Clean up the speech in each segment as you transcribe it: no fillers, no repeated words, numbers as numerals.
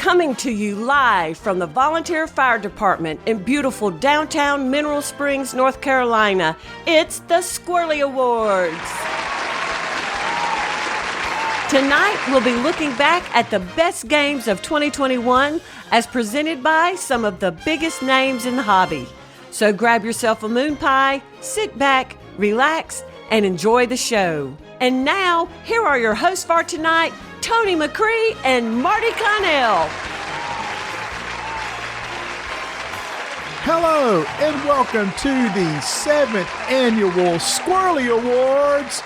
Coming to you live from the Volunteer Fire Department in beautiful downtown Mineral Springs, North Carolina, it's the Squirrelly Awards. Tonight, we'll be looking back at the best games of 2021 as presented by some of the biggest names in the hobby. So grab yourself a moon pie, sit back, relax, and enjoy the show. And now, here are your hosts for tonight, Tony McCree and Marty Connell. Hello, and welcome to the 7th Annual Squirrelly Awards.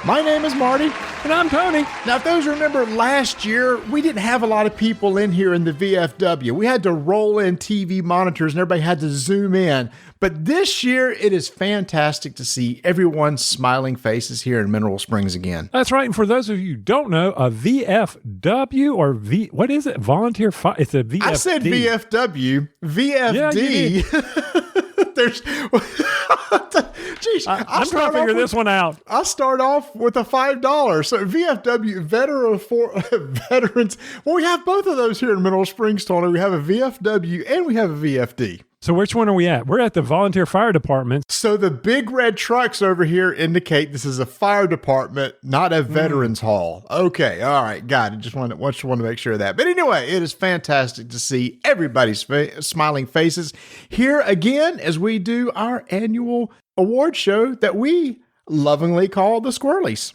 My name is Marty. And I'm Tony. Now, if those remember last year, we didn't have a lot of people in here in the VFW. We had to roll in TV monitors and everybody had to zoom in. But this year, it is fantastic to see everyone's smiling faces here in Mineral Springs again. That's right. And for those of you who don't know, a VFW or what is it? Volunteer Fire? It's a VFD. I said VFW. VFD. Yeah, you did. There's... Jeez, I'm trying to figure this one out. I'll start off with a $5. So VFW, veterans. Well, we have both of those here in Mineral Springs, Tony. We have a VFW and we have a VFD. So which one are we at? We're at the Volunteer Fire Department. So the big red trucks over here indicate this is a fire department, not a veterans hall. Okay, all right, got it. Just wanted to make sure of that. But anyway, it is fantastic to see everybody's smiling faces here again as we do our annual award show that we lovingly call the Squirrelies.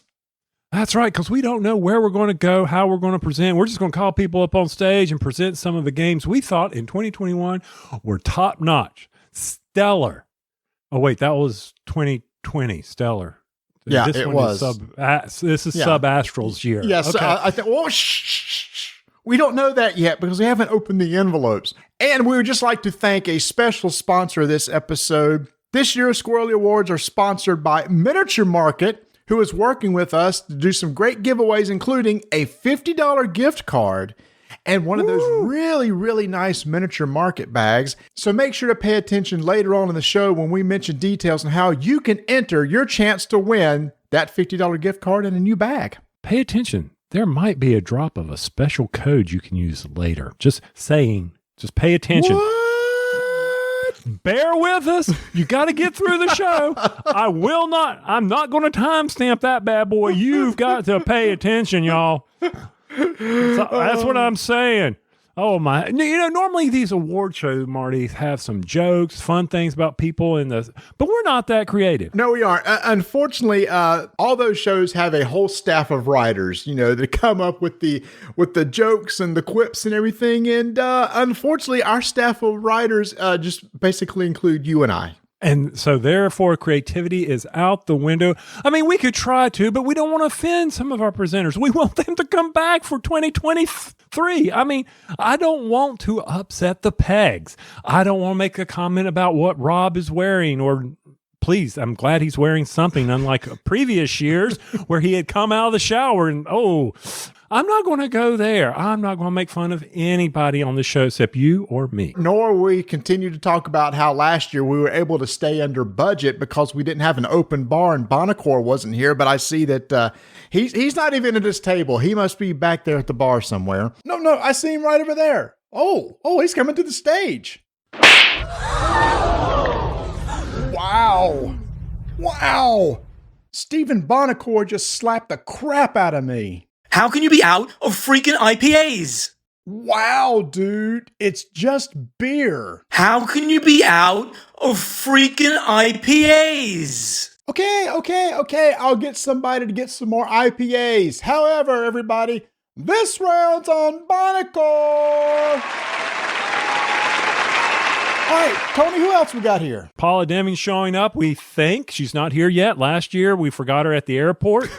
That's right, because we don't know where we're going to go, how we're going to present. We're just going to call people up on stage and present some of the games we thought in 2021 were top-notch, stellar. Oh, wait, that was 2020, stellar. Yeah, this it one was. This is Sub-Astral's year. Yes, okay. I think, well, shh. We don't know that yet because we haven't opened the envelopes. And we would just like to thank a special sponsor of this episode. This year's Squirrelly Awards are sponsored by Miniature Market, who is working with us to do some great giveaways, including a $50 gift card and one of those really, really nice Miniature Market bags. So make sure to pay attention later on in the show when we mention details on how you can enter your chance to win that $50 gift card and a new bag. Pay attention. There might be a drop of a special code you can use later. Just saying. Just pay attention. What? Bear with us. You got to get through the show. I'm not going to timestamp that bad boy. You've got to pay attention, y'all. So that's what I'm saying. Oh my! You know, normally these award shows, Marty, have some jokes, fun things about people but we're not that creative. No, we aren't. Unfortunately, all those shows have a whole staff of writers, that come up with the jokes and the quips and everything. And unfortunately, our staff of writers just basically include you and I. And so therefore, creativity is out the window. I mean, we could try to, but we don't want to offend some of our presenters. We want them to come back for 2023. I mean, I don't want to upset the pegs. I don't want to make a comment about what Rob is wearing or... Please, I'm glad he's wearing something unlike previous years where he had come out of the shower and, I'm not going to go there. I'm not going to make fun of anybody on the show except you or me. Nor we continue to talk about how last year we were able to stay under budget because we didn't have an open bar and Bonacore wasn't here. But I see that he's not even at this table. He must be back there at the bar somewhere. No, I see him right over there. Oh, he's coming to the stage. Wow. Stephen Bonacore just slapped the crap out of me. How can you be out of freaking IPAs? Wow, dude. It's just beer. How can you be out of freaking IPAs? Okay. I'll get somebody to get some more IPAs. However, everybody, this round's on Bonacore. All right, Tony, who else we got here? Paula Deming's showing up, we think. She's not here yet. Last year, we forgot her at the airport.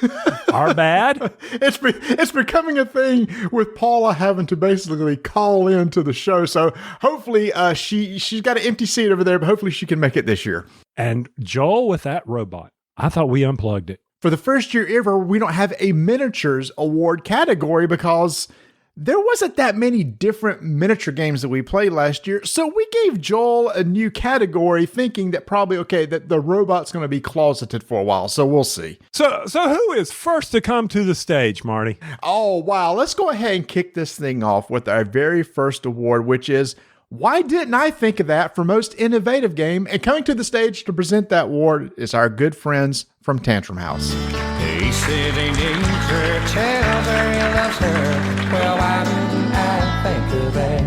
Our bad. It's becoming a thing with Paula having to basically call into the show. So hopefully she's got an empty seat over there, but hopefully she can make it this year. And Joel with that robot. I thought we unplugged it. For the first year ever, we don't have a miniatures award category because there wasn't that many different miniature games that we played last year. So we gave Joel a new category thinking that probably, that the robot's going to be closeted for a while. So we'll see. So who is first to come to the stage, Marty? Oh, wow. Let's go ahead and kick this thing off with our very first award, which is Why Didn't I Think of That for Most Innovative Game? And coming to the stage to present that award is our good friends from Tantrum House. They say they named her, tell her he loves her. Well, why didn't I think of that?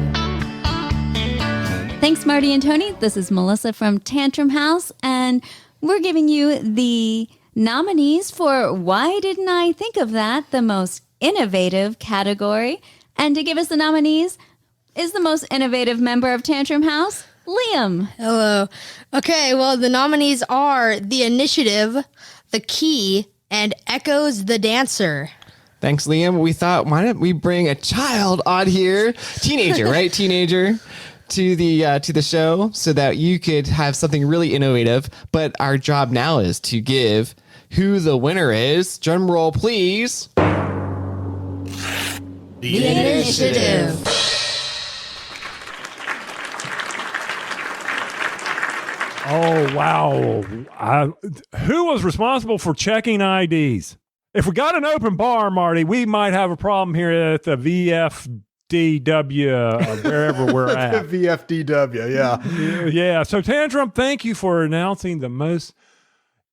Thanks, Marty and Tony. This is Melissa from Tantrum House, and we're giving you the nominees for Why Didn't I Think of That, the most innovative category. And to give us the nominees is the most innovative member of Tantrum House, Liam. Hello. Okay, well, the nominees are The Initiative, The Key, and Echoes the Dancer. Thanks, Liam. We thought, why don't we bring a child on here, teenager, right? Teenager to the show so that you could have something really innovative. But our job now is to give who the winner is. Drum roll, please. The Initiative. Oh, wow. Who was responsible for checking IDs? If we got an open bar, Marty, we might have a problem here at the VFDW, wherever we're at. The VFDW, yeah. Yeah. So, Tantrum, thank you for announcing the most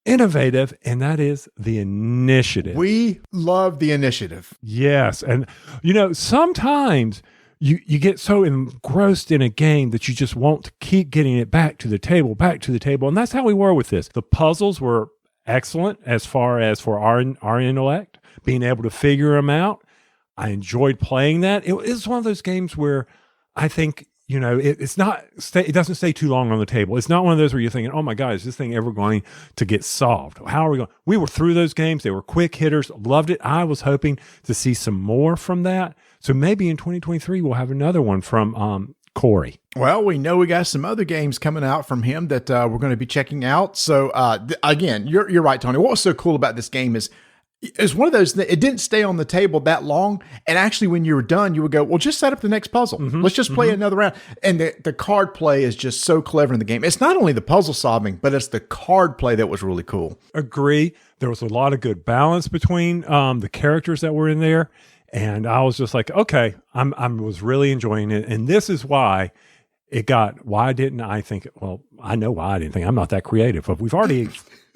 innovative, and that is the Initiative. We love the Initiative. Yes. And, sometimes you get so engrossed in a game that you just want to keep getting it back to the table. And that's how we were with this. The puzzles were excellent as far as for our intellect, being able to figure them out. I enjoyed playing that. It's one of those games where I think, it doesn't stay too long on the table. It's not one of those where you're thinking, oh my God, is this thing ever going to get solved? How are we going? We were through those games. They were quick hitters. Loved it. I was hoping to see some more from that. So maybe in 2023, we'll have another one from Corey. Well, we know we got some other games coming out from him that we're going to be checking out. So again, you're right, Tony. What was so cool about this game is it's one of those that it didn't stay on the table that long. And actually, when you were done, you would go, well, just set up the next puzzle. Mm-hmm, let's just play another round. And the card play is just so clever in the game. It's not only the puzzle solving, but it's the card play that was really cool. Agree. There was a lot of good balance between the characters that were in there. And I was just like, okay, I was really enjoying it. And this is why it got, why didn't I think, well, I know why I didn't think, I'm not that creative, but we've already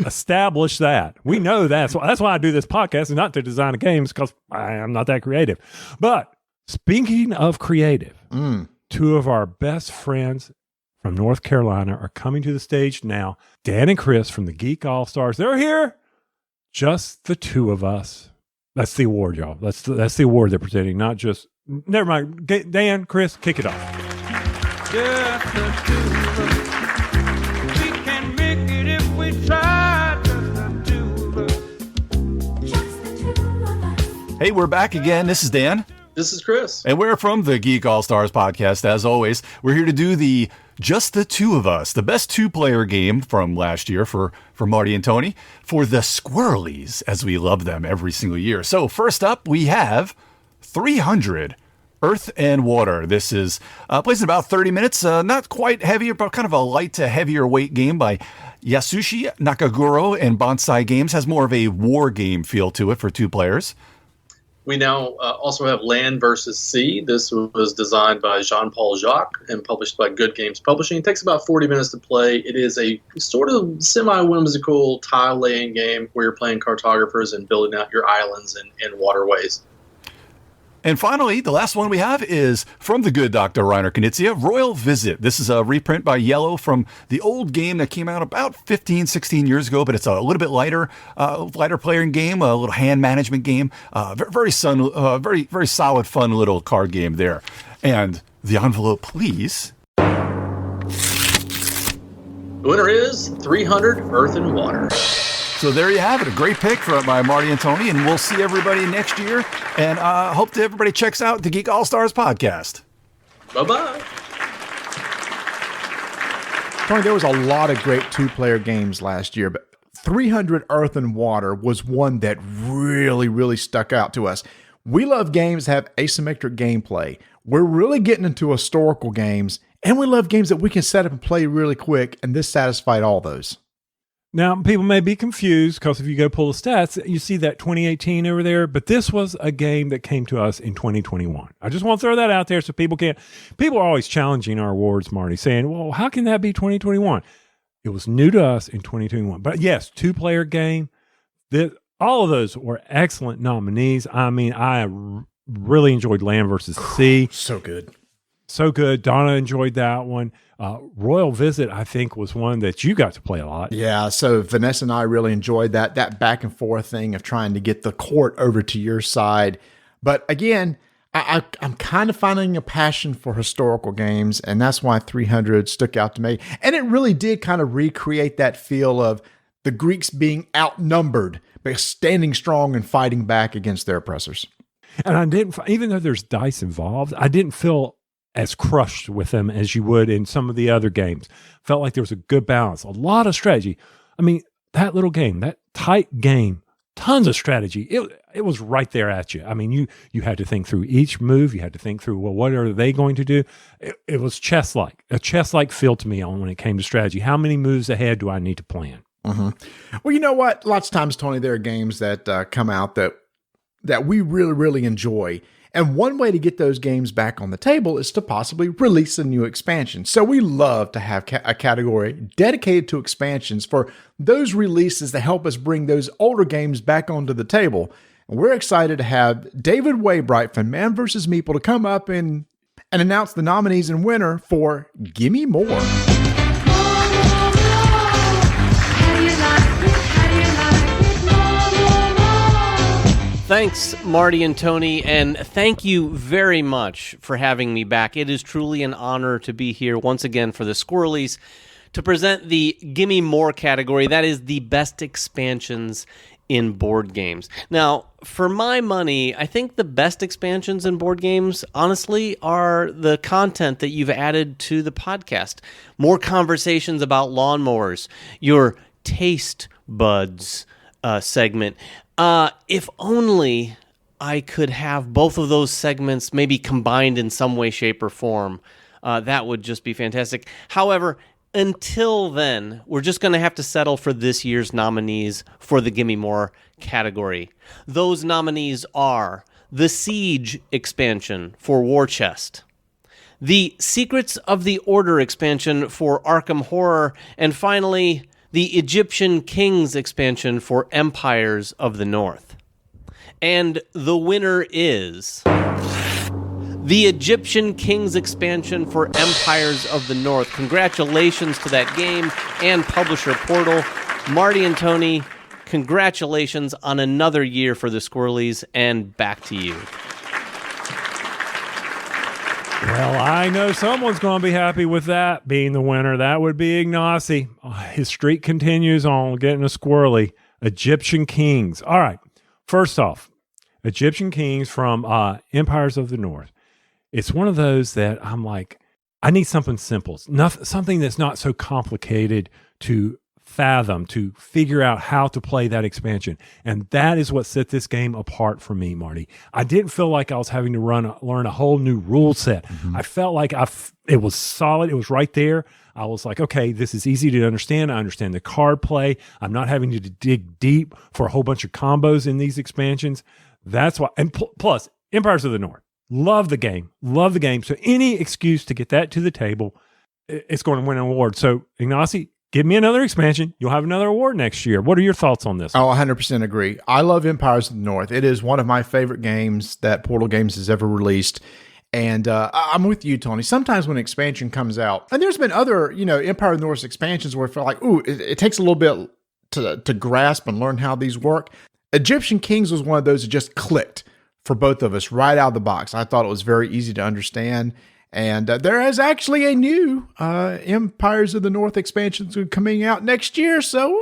established that. We know that. So that's why I do this podcast, is not to design games, because I am not that creative. But speaking of creative, two of our best friends from North Carolina are coming to the stage now. Dan and Chris from the Geek All-Stars. They're here. Just the two of us. That's the award, y'all. That's the award they're presenting, not just... Never mind. Dan, Chris, kick it off. Just the two of us. We can make it if we try. Just the two of us. Hey, we're back again. This is Dan. This is Chris. And we're from the Geek All-Stars podcast, as always. We're here to do the Just the Two of Us, the best two-player game from last year for Marty and Tony, for the Squirrellies, as we love them every single year. So first up, we have 300 Earth and Water. This is plays in about 30 minutes. Not quite heavy, but kind of a light to heavier weight game by Yasushi Nakaguro and Bonsai Games. Has more of a war game feel to it for two players. We now also have Land versus Sea. This was designed by Jean-Paul Jacques and published by Good Games Publishing. It takes about 40 minutes to play. It is a sort of semi-whimsical tile-laying game where you're playing cartographers and building out your islands and waterways. And finally, the last one we have is from the good Dr. Reiner Knizia, Royal Visit. This is a reprint by Yellow from the old game that came out about 15, 16 years ago, but it's a little bit lighter playing game, a little hand management game. Very solid, fun little card game there. And the envelope, please. The winner is 300 Earth and Water. So there you have it. A great pick by Marty and Tony, and we'll see everybody next year. And hope that everybody checks out the Geek All-Stars podcast. Bye-bye. Tony, there was a lot of great two-player games last year, but 300 Earth and Water was one that really, really stuck out to us. We love games that have asymmetric gameplay. We're really getting into historical games, and we love games that we can set up and play really quick, and this satisfied all those. Now, people may be confused because if you go pull the stats, you see that 2018 over there, but this was a game that came to us in 2021. I just want to throw that out there so people are always challenging our awards, Marty, saying, well, how can that be 2021? It was new to us in 2021. But yes, 2-player game. All of those were excellent nominees. I mean, I really enjoyed Land versus Sea. So good. So good. Donna enjoyed that one. Royal Visit, I think, was one that you got to play a lot. Yeah, so Vanessa and I really enjoyed that back and forth thing of trying to get the court over to your side. But again, I'm kind of finding a passion for historical games, and that's why 300 stuck out to me. And it really did kind of recreate that feel of the Greeks being outnumbered, but standing strong and fighting back against their oppressors. And I didn't, even though there's dice involved, I didn't feel as crushed with them as you would in some of the other games. Felt like there was a good balance, a lot of strategy. I mean, that little game, that tight game, tons of strategy. It was right there at you. I mean, you had to think through each move. You had to think through, well, what are they going to do? It was a chess-like feel to me on when it came to strategy. How many moves ahead do I need to plan? Mm-hmm. Well, you know what? Lots of times, Tony, there are games that come out that we really, really enjoy. And one way to get those games back on the table is to possibly release a new expansion. So we love to have a category dedicated to expansions for those releases that help us bring those older games back onto the table. And we're excited to have David Waybright from Man vs. Meeple to come up and announce the nominees and winner for Gimme More. Thanks, Marty and Tony, and thank you very much for having me back. It is truly an honor to be here once again for the Squirrelies to present the Gimme More category. That is the best expansions in board games. Now, for my money, I think the best expansions in board games, honestly, are the content that you've added to the podcast. More conversations about lawnmowers, your taste buds segment. If only I could have both of those segments maybe combined in some way, shape, or form. That would just be fantastic. However, until then, we're just going to have to settle for this year's nominees for the Gimme More category. Those nominees are the Siege expansion for War Chest, the Secrets of the Order expansion for Arkham Horror, and finally, the Egyptian Kings expansion for Empires of the North. And the winner is the Egyptian Kings expansion for Empires of the North. Congratulations to that game and publisher Portal. Marty and Tony, congratulations on another year for the Squirrelies, and back to you. Well, I know someone's going to be happy with that being the winner. That would be Ignacy. His streak continues on getting a Squirrely. Egyptian Kings. All right. First off, Egyptian Kings from Empires of the North. It's one of those that I'm like, I need something simple. Something that's not so complicated to fathom, to figure out how to play that expansion. And that is what set this game apart for me, Marty. I didn't feel like I was having to learn a whole new rule set. Mm-hmm. I felt like it was solid. It was right there. I was like, okay, this is easy to understand. I understand the card play. I'm not having to dig deep for a whole bunch of combos in these expansions. That's why. And plus, Empires of the North. Love the game. Love the game. So any excuse to get that to the table, it's going to win an award. So, Ignacy, give me another expansion. You'll have another award next year. What are your thoughts on this? Oh, 100% agree. I love Empires of the North. It is one of my favorite games that Portal Games has ever released. And I'm with you, Tony. Sometimes when an expansion comes out, and there's been other, Empire of the North expansions where I feel like, it takes a little bit to grasp and learn how these work. Egyptian Kings was one of those that just clicked for both of us right out of the box. I thought it was very easy to understand. And there is actually a new Empires of the North expansion coming out next year. So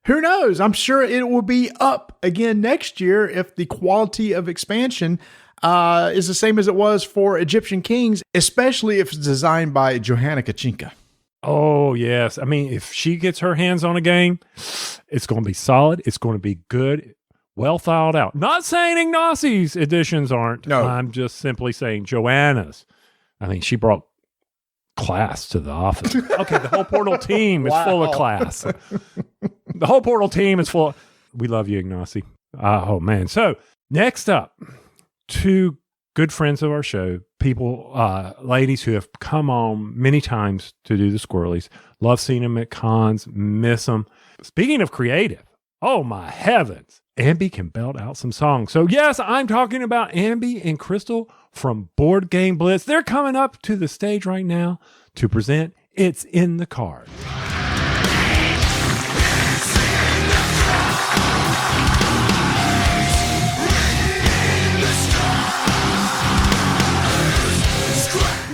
who knows? I'm sure it will be up again next year if the quality of expansion is the same as it was for Egyptian Kings, especially if it's designed by Johanna Kachinka. Oh, yes. I mean, if she gets her hands on a game, it's going to be solid. It's going to be good. well thought out. Not saying Ignacci's editions aren't. No. I'm just simply saying Joanna's. I mean, she brought class to the office. Okay, the whole Portal team is full of class. The whole Portal team is full of... We love you, Ignacy. Oh, man. So, next up, two good friends of our show, people, ladies who have come on many times to do the Squirrelies. Love seeing them at cons, miss them. Speaking of creative, oh my heavens, Ambi can belt out some songs. So yes, I'm talking about Ambi and Crystal from Board Game Blitz. They're coming up to the stage right now to present It's in the Card.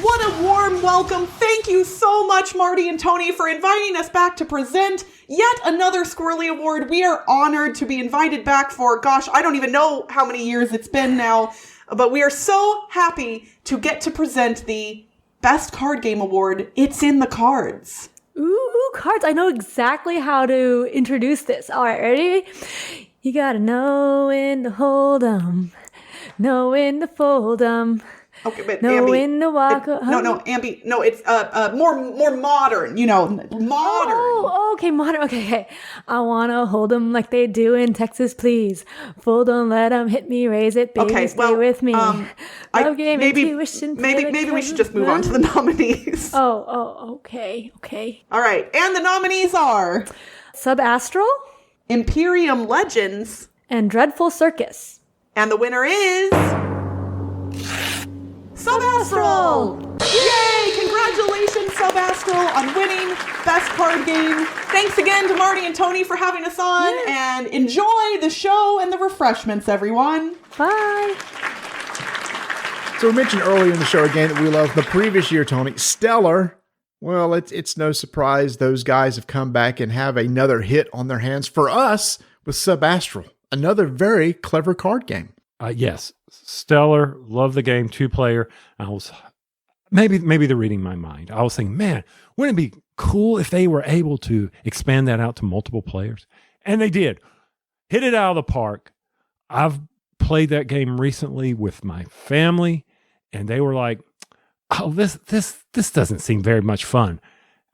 What a warm welcome. Thank you so much, Marty and Tony, for inviting us back to present yet another Squirrely Award. We are honored to be invited back for, gosh, I don't even know how many years it's been now, but we are so happy to get to present the Best Card Game Award. It's in the cards. Ooh, cards. I know exactly how to introduce this. All right, ready? You gotta know when to hold 'em, know when to fold 'em. Okay, but know Ambi, when to walk. Ambi, no, it's more modern. You know, modern. Oh, okay, modern. Okay. I wanna hold 'em like they do in Texas, please. Fold 'em, let 'em hit me, raise it, baby, Okay, stay with me. Love game, maybe intuition. maybe we should just move on to the nominees. Okay. All right, and the nominees are Subastral, Imperium Legends, and Dreadful Circus. And the winner is Subastral! Yay! Congratulations, Subastral, on winning Best Card Game. Thanks again to Marty and Tony for having us on, and enjoy the show and the refreshments, everyone. Bye! So we mentioned earlier in the show again that we loved the previous year, Tony. Stellar. Well, it's no surprise those guys have come back and have another hit on their hands for us with Subastral. Another very clever card game. Yes, stellar. Love the game. 2-player. I was maybe they're reading my mind. I was thinking, man, wouldn't it be cool if they were able to expand that out to multiple players? And they did. Hit it out of the park. I've played that game recently with my family, and they were like, "Oh, this doesn't seem very much fun."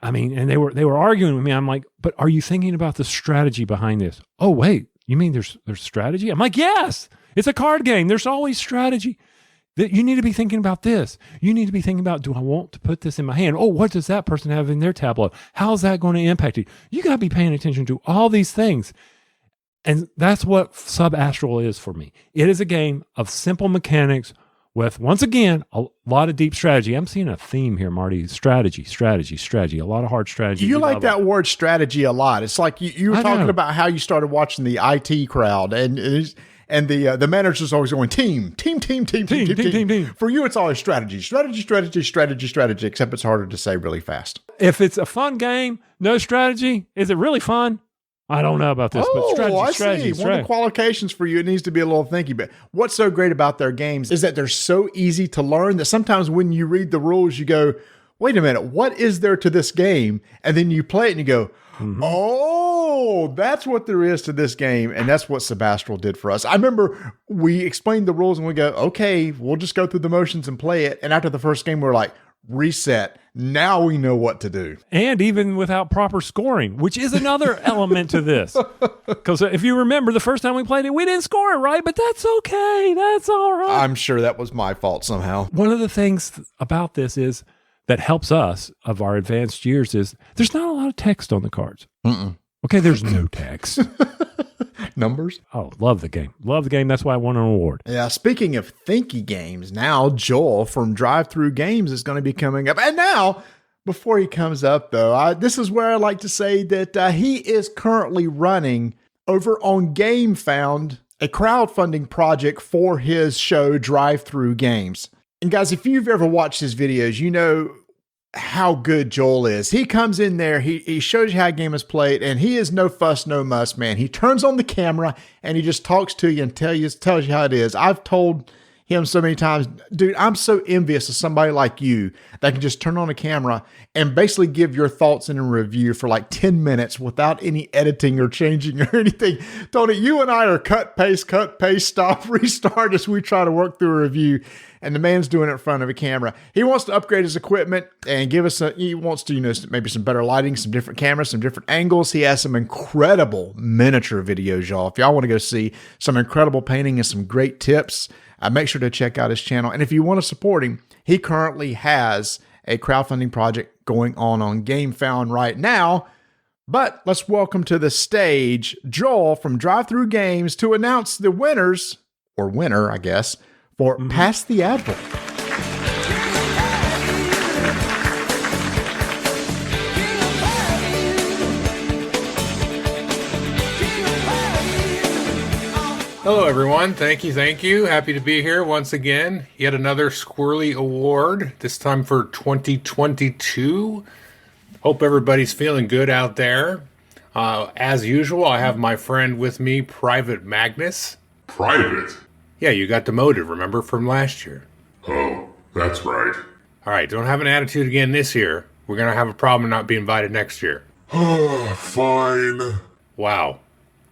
I mean, and they were arguing with me. I'm like, "But are you thinking about the strategy behind this?" "Oh, wait, you mean there's strategy?" I'm like, "Yes, it's a card game. There's always strategy. That you need to be thinking about this. You need to be thinking about, do I want to put this in my hand? Oh, what does that person have in their tableau? How's that going to impact it?" You got to be paying attention to all these things. And that's what Subastral is for me. It is a game of simple mechanics with, once again, a lot of deep strategy. I'm seeing a theme here, Marty. Strategy. A lot of hard strategy. You like that word strategy a lot. It's like you were talking about how you started watching the IT crowd, and the manager's always going, team. For you, it's always strategy, except it's harder to say really fast. If it's a fun game, no strategy, is it really fun? I don't know about this, but strategy. One of the qualifications for you, it needs to be a little thinky. But what's so great about their games is that they're so easy to learn that sometimes when you read the rules, you go, wait a minute, what is there to this game? And then you play it and you go, oh, that's what there is to this game. And that's what Subastral did for us. I remember we explained the rules and we go, okay, we'll just go through the motions and play it. And after the first game, we're like, reset. Now we know what to do. And even without proper scoring, which is another element to this. Because if you remember, the first time we played it, we didn't score it right, but that's okay. That's all right. I'm sure that was my fault somehow. One of the things about this is that helps us of our advanced years is there's not a lot of text on the cards. Okay, there's no text. Numbers? Oh, love the game. That's why I won an award. Yeah, speaking of thinky games, now Joel from Drive-Thru Games is going to be coming up. And now, before he comes up, though, this is where I like to say that he is currently running over on GameFound, a crowdfunding project for his show, Drive-Thru Games. And guys, if you've ever watched his videos, you know how good Joel is. He comes in there, he shows you how a game is played, and he is no fuss, no muss, man. He turns on the camera and he just talks to you and tells you how it is. I've told him so many times. Dude, I'm so envious of somebody like you that can just turn on a camera and basically give your thoughts in a review for like 10 minutes without any editing or changing or anything. Tony, you and I are cut, paste, stop, restart as we try to work through a review. And the man's doing it in front of a camera. He wants to upgrade his equipment and give us he wants to, maybe some better lighting, some different cameras, some different angles. He has some incredible miniature videos, y'all. If y'all want to go see some incredible painting and some great tips, make sure to check out his channel. And if you want to support him, he currently has a crowdfunding project going on GameFound right now. But let's welcome to the stage Joel from Drive-Thru Games to announce the winners, or winner, I guess, for Pass the Advil. Hello, everyone. Thank you. Happy to be here once again. Yet another Squirrelly Award, this time for 2022. Hope everybody's feeling good out there. As usual, I have my friend with me, Private Magnus. Private? Yeah, you got demoted, remember, from last year. Oh, that's right. All right, don't have an attitude again this year. We're going to have a problem not being invited next year. Fine. Wow.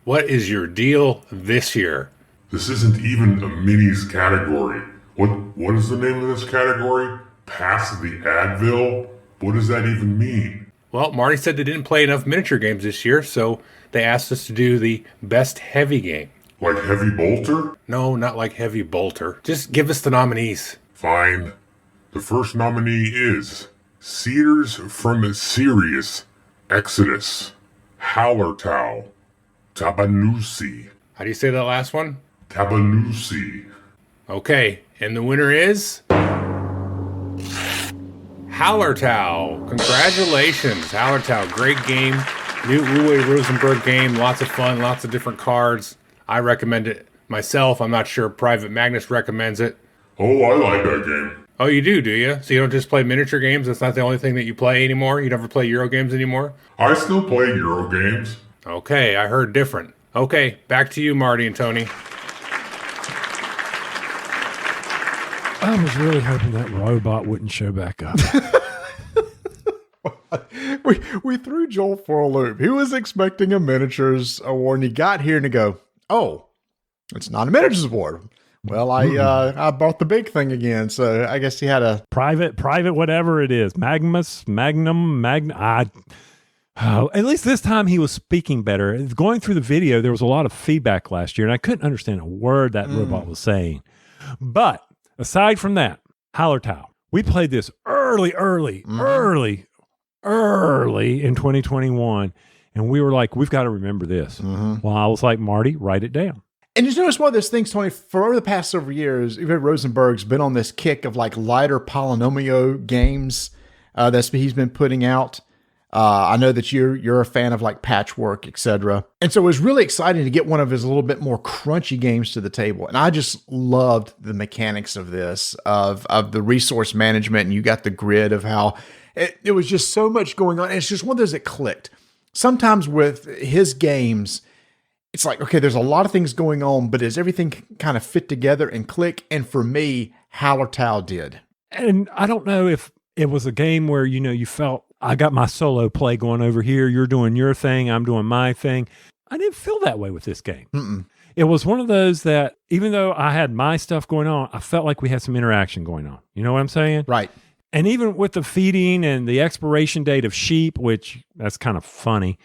What is your deal this year? This isn't even a minis category. What is the name of this category? Pass the Advil? What does that even mean? Well, Marty said they didn't play enough miniature games this year, so they asked us to do the best heavy game. Like Heavy Bolter? No, not like Heavy Bolter. Just give us the nominees. Fine. The first nominee is Cedars from Sirius, Exodus, Hallertau, Tabanusi. How do you say that last one? Tabanusi. Okay, and the winner is Hallertau. Congratulations, Hallertau. Great game. New Uwe Rosenberg game. Lots of fun, lots of different cards. I recommend it myself. I'm not sure Private Magnus recommends it. Oh, I like that game. Oh, you do you? So you don't just play miniature games? That's not the only thing that you play anymore? You never play Euro games anymore? I still play Euro games. Okay, I heard different. Okay, back to you, Marty and Tony. I was really hoping that robot wouldn't show back up. we threw Joel for a loop. He was expecting a miniatures award, and he got here and to go, oh, it's not a miniatures award. Well, I bought the big thing again, so I guess he had a private, whatever it is, Magnum. At least this time he was speaking better. Going through the video, there was a lot of feedback last year, and I couldn't understand a word that robot was saying. But aside from that, Hallertau, we played this early in 2021, and we were like, we've got to remember this. Well, I was like, Marty, write it down. And you notice one of those things, Tony, for over the past several years, even Rosenberg's been on this kick of like lighter polynomio games that he's been putting out. I know that you're a fan of like Patchwork, etc. And so it was really exciting to get one of his a little bit more crunchy games to the table. And I just loved the mechanics of this, of the resource management. And you got the grid of how it was just so much going on. And it's just one of those that clicked. Sometimes with his games, it's like, okay, there's a lot of things going on, but does everything kind of fit together and click? And for me, Hallertau did. And I don't know if it was a game where, you felt, I got my solo play going over here. You're doing your thing. I'm doing my thing. I didn't feel that way with this game. Mm-mm. It was one of those that even though I had my stuff going on, I felt like we had some interaction going on. You know what I'm saying? Right. And even with the feeding and the expiration date of sheep, which that's kind of funny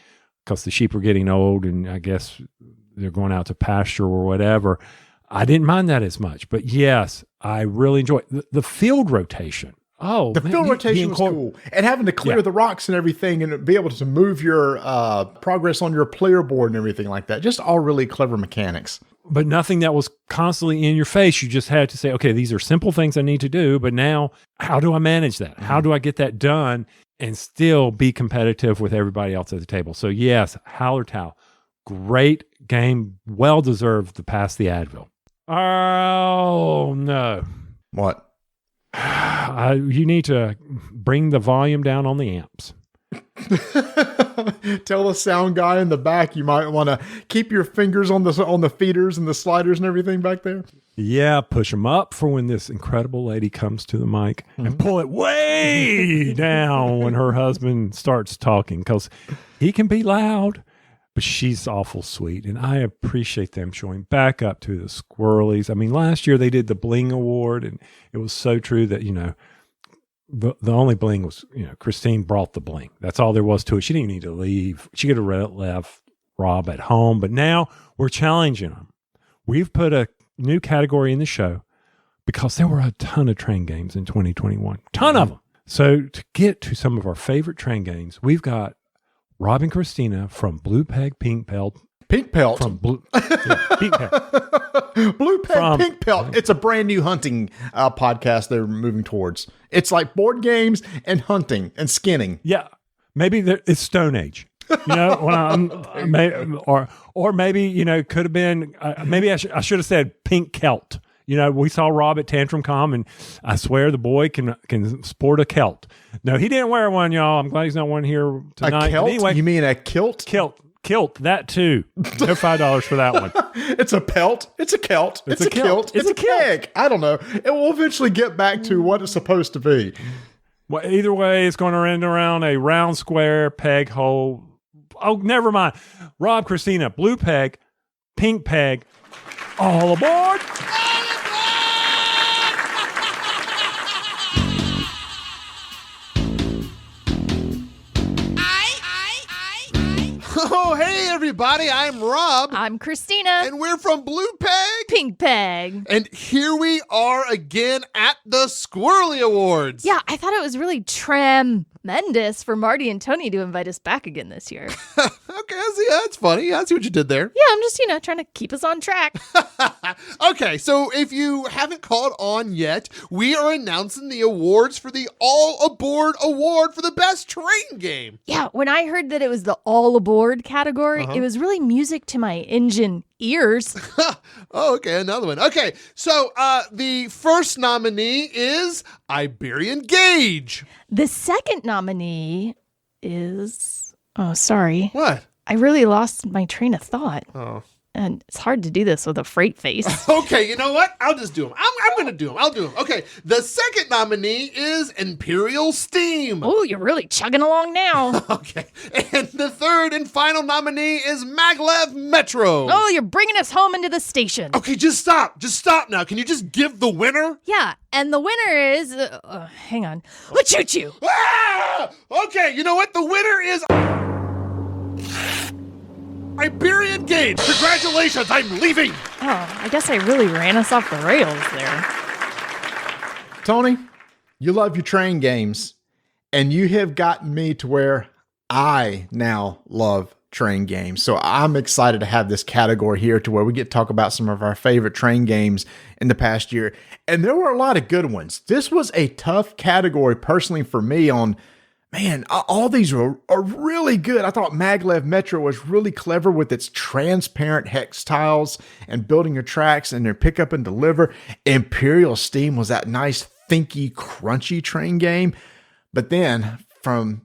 because the sheep are getting old and I guess they're going out to pasture or whatever. I didn't mind that as much. But yes, I really enjoyed the field rotation. Oh, the field rotation was cool. And having to clear the rocks and everything and be able to move your progress on your player board and everything like that. Just all really clever mechanics. But nothing that was constantly in your face. You just had to say, okay, these are simple things I need to do. But now, how do I manage that? How do I get that done and still be competitive with everybody else at the table? So yes, Hallertau, great game. Well deserved to pass the Advil. Oh, no. What? You need to bring the volume down on the amps. Tell the sound guy in the back you might want to keep your fingers on the feeders and the sliders and everything back there. Yeah, push them up for when this incredible lady comes to the mic and pull it way down when her husband starts talking, because he can be loud, but she's awful sweet. And I appreciate them showing back up to the Squirrelies. I mean, last year they did the Bling Award, and it was so true that, the only bling was, Christine brought the bling. That's all there was to it. She didn't even need to leave. She could have left Rob at home, but now we're challenging them. We've put a new category in the show because there were a ton of train games in 2021. Ton of them. So to get to some of our favorite train games, we've got Rob and Christina from Blue Peg, Pink Pelt. Pink Pelt. From Blue, Pink Pelt. Blue Peg, Pink Pelt. It's a brand new hunting podcast they're moving towards. It's like board games and hunting and skinning. Yeah. Maybe it's Stone Age. Or maybe, could have been, maybe I should have said Pink Celt. We saw Rob at Tantrum Com, and I swear the boy can sport a kilt. No, he didn't wear one, y'all. I'm glad he's not one here tonight. A kilt? Anyway, you mean a kilt? Kilt, that too. No $5 for that one. It's a pelt. It's a kilt. It's a kilt. It's a peg. I don't know. It will eventually get back to what it's supposed to be. Well, either way, it's going to end around a round square peg hole. Oh, never mind. Rob, Christina, blue peg, pink peg, all aboard. Oh, hey, everybody. I'm Rob. I'm Christina. And we're from Blue Peg. Pink Peg. And here we are again at the Squirrelly Awards. Yeah, I thought it was really tremendous for Marty and Tony to invite us back again this year. Okay, I see. That's funny. I see what you did there. Yeah, I'm just, trying to keep us on track. Okay, so if you haven't caught on yet, we are announcing the awards for the All Aboard Award for the Best Train Game. Yeah, when I heard that it was the All Aboard category, it was really music to my engine ears. Oh, okay, another one. Okay, so the first nominee is Iberian Gauge. The second nominee is... Oh, sorry. What? I really lost my train of thought. Oh. And it's hard to do this with a freight face. Okay, you know what? I'll just do them. I'm going to do them. I'll do them. Okay, the second nominee is Imperial Steam. Oh, you're really chugging along now. Okay, and the third and final nominee is Maglev Metro. Oh, you're bringing us home into the station. Okay, just stop. Just stop now. Can you just give the winner? Yeah, and the winner is... hang on. Choo-choo. Ah! Okay, you know what? The winner is... Iberian Gauge. Congratulations, I'm leaving. Oh, I guess I really ran us off the rails there. Tony, you love your train games, and you have gotten me to where I now love train games. So I'm excited to have this category here to where we get to talk about some of our favorite train games in the past year. And there were a lot of good ones. This was a tough category personally for me on... Man, all these are really good. I thought Maglev Metro was really clever with its transparent hex tiles and building your tracks and their pick up and deliver. Imperial Steam was that nice, thinky, crunchy train game. But then from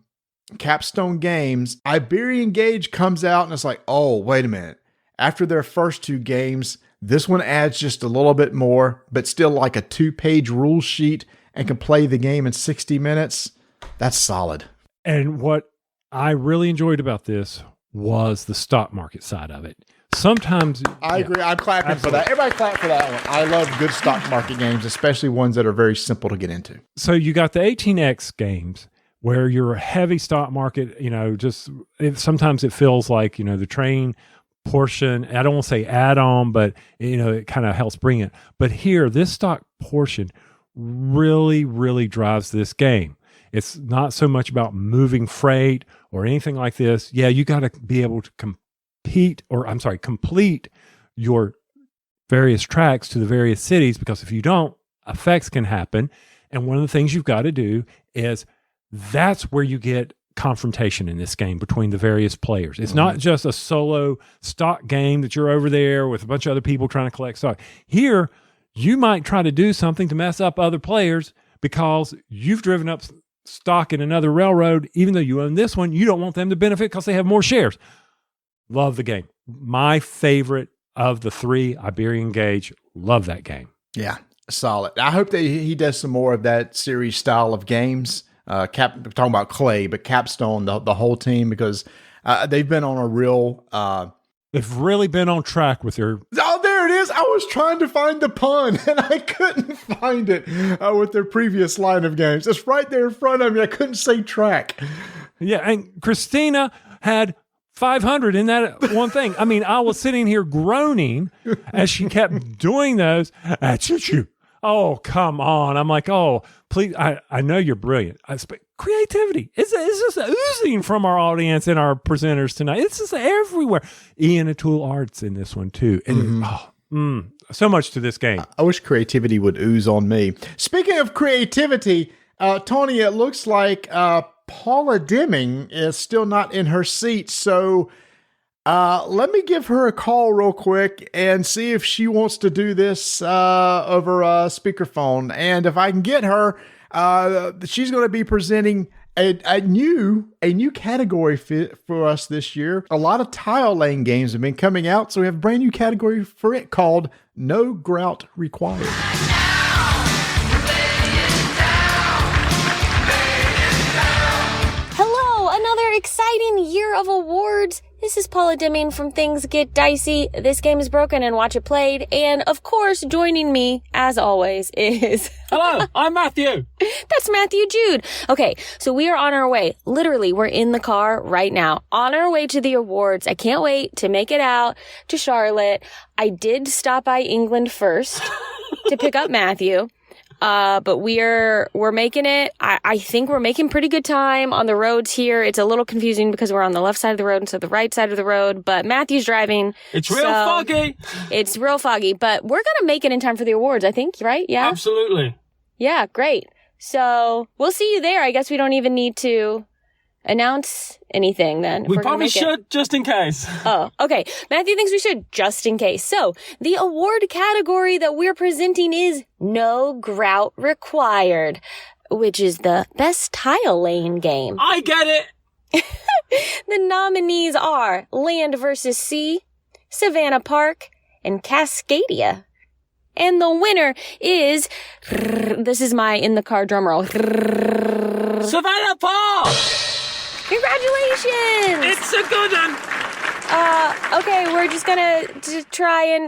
Capstone Games, Iberian Gauge comes out and it's like, oh, wait a minute. After their first two games, this one adds just a little bit more, but still like a 2-page rule sheet and can play the game in 60 minutes. That's solid. And what I really enjoyed about this was the stock market side of it. Sometimes... I agree. I'm clapping for that. Everybody clap for that one. I love good stock market games, especially ones that are very simple to get into. So you got the 18X games where you're a heavy stock market, sometimes it feels like, the train portion, I don't want to say add-on, but, it kind of helps bring it. But here, this stock portion really, really drives this game. It's not so much about moving freight or anything like this. Yeah, you got to be able to complete your various tracks to the various cities, because if you don't, effects can happen. And one of the things you've got to do is that's where you get confrontation in this game between the various players. It's not just a solo stock game that you're over there with a bunch of other people trying to collect stock. Here, you might try to do something to mess up other players because you've driven up stock in another railroad, even though you own this one, you don't want them to benefit because they have more shares. Love the game. My favorite of the 3, Iberian Gauge. Love that game. Yeah, solid. I hope that he does some more of that series style of games. Talking about Clay, but Capstone, the whole team, because they've been on a real... They've really been on track with their... Oh, there it is. I was trying to find the pun, and I couldn't find it with their previous line of games. It's right there in front of me. I couldn't say track. Yeah, and Christina had 500 in that one thing. I mean, I was sitting here groaning as she kept doing those. Choo-choo. Oh, come on. I'm like, oh, please. I know you're brilliant. Creativity. It's just oozing from our audience and our presenters tonight. It's just everywhere. Ian O'Toole Art's in this one too. And so much to this game. I wish creativity would ooze on me. Speaking of creativity, Tony, it looks like Paula Deming is still not in her seat. So let me give her a call real quick and see if she wants to do this over speakerphone. And if I can get her, she's going to be presenting a new category for us this year. A lot of tile laying games have been coming out, so we have a brand new category for it called No Grout Required. Hello, another exciting year of awards. This is Paula Deming from Things Get Dicey. This game is broken and watch it played. And of course, joining me, as always, is... Hello, I'm Matthew. That's Matthew Jude. Okay, so we are on our way. Literally, we're in the car right now, on our way to the awards. I can't wait to make it out to Charlotte. I did stop by England first to pick up Matthew. But we're making it. I think we're making pretty good time on the roads here. It's a little confusing because we're on the left side of the road instead of the right side of the road, but Matthew's driving. It's real foggy. It's real foggy, but we're going to make it in time for the awards, I think, right? Yeah. Absolutely. Yeah, great. So we'll see you there. I guess we don't even need to announce anything then. We probably should, just in case. Oh, okay. Matthew thinks we should, just in case. So, the award category that we're presenting is No Grout Required, which is the best tile laying game. I get it! The nominees are Land vs. Sea, Savannah Park, and Cascadia. And the winner is... This is my in-the-car drum roll. Savannah Park! Congratulations! It's a good one. Okay, we're just gonna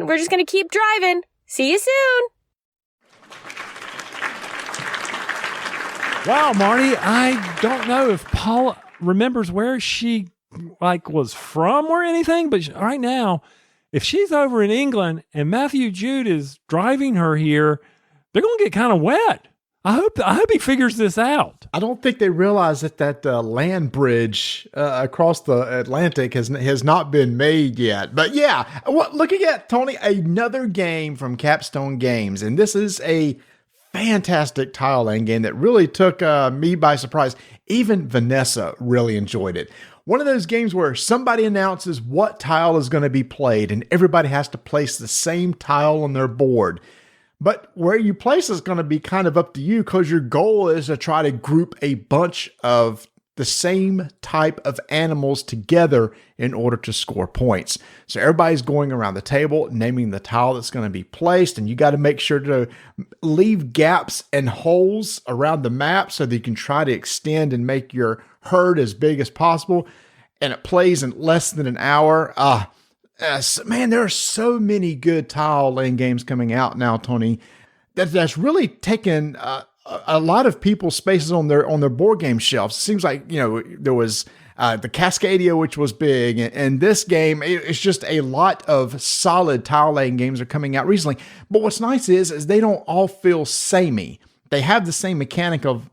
we're just gonna keep driving. See you soon. Wow, Marty, I don't know if Paula remembers where she was from or anything, but right now, if she's over in England and Matthew Jude is driving her here, they're going to get kind of wet. I hope he figures this out. I don't think they realize that land bridge across the Atlantic has not been made yet. But yeah, looking at, Tony, another game from Capstone Games. And this is a fantastic tile laying game that really took me by surprise. Even Vanessa really enjoyed it. One of those games where somebody announces what tile is going to be played and everybody has to place the same tile on their board. But where you place is going to be kind of up to you because your goal is to try to group a bunch of the same type of animals together in order to score points. So everybody's going around the table, naming the tile that's going to be placed, and you got to make sure to leave gaps and holes around the map so that you can try to extend and make your herd as big as possible. And it plays in less than an hour. Man, there are so many good tile laying games coming out now, Tony, that's really taken a lot of people's spaces on their board game shelves. It seems like, there was the Cascadia, which was big, and this game, it's just a lot of solid tile laying games are coming out recently. But what's nice is they don't all feel samey. They have the same mechanic of,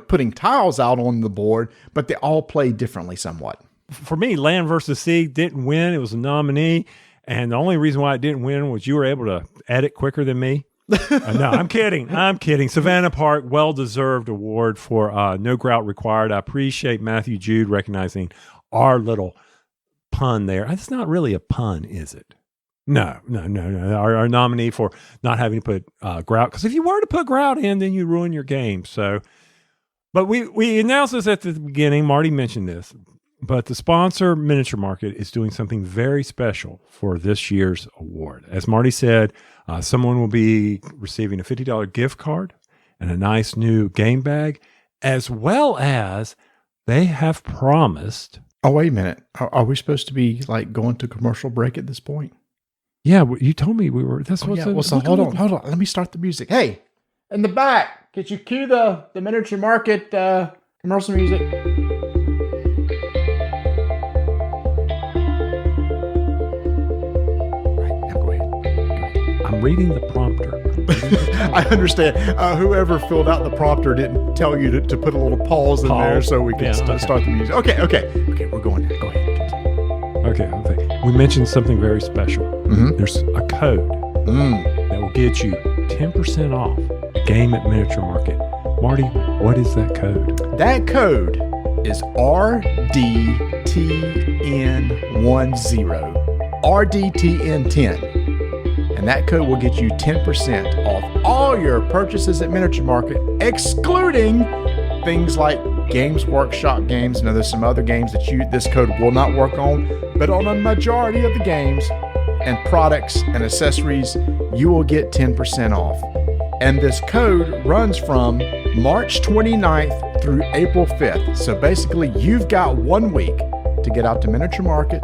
putting tiles out on the board, but they all play differently somewhat. For me, Land vs. Sea didn't win. It was a nominee. And the only reason why it didn't win was you were able to edit quicker than me. No, I'm kidding. Savannah Park, well-deserved award for No Grout Required. I appreciate Matthew Jude recognizing our little pun there. It's not really a pun, is it? No. Our nominee for not having to put Grout. Because if you were to put Grout in, then you ruin your game. So But we announced this at the beginning. Marty mentioned this. But the sponsor, Miniature Market, is doing something very special for this year's award. As Marty said, someone will be receiving a $50 gift card and a nice new game bag, as well as they have promised. Oh, wait a minute. Are we supposed to be like going to commercial break at this point? Yeah, you told me we were. That's what's. Well, so hold on. Let me start the music. Hey, in the back, could you cue the Miniature Market commercial music? I'm reading the prompter. I understand. Whoever filled out the prompter didn't tell you to put a little pause in there so we can start the music. Okay, we're going now. Go ahead. Okay. We mentioned something very special. Mm-hmm. There's a code that will get you 10% off a game at Miniature Market. Marty, what is that code? That code is RDTN10. RDTN10. And that code will get you 10% off all your purchases at Miniature Market, excluding things like Games Workshop games. Now, there's some other games that this code will not work on, but on a majority of the games and products and accessories, you will get 10% off. And this code runs from March 29th through April 5th. So basically, you've got 1 week to get out to Miniature Market,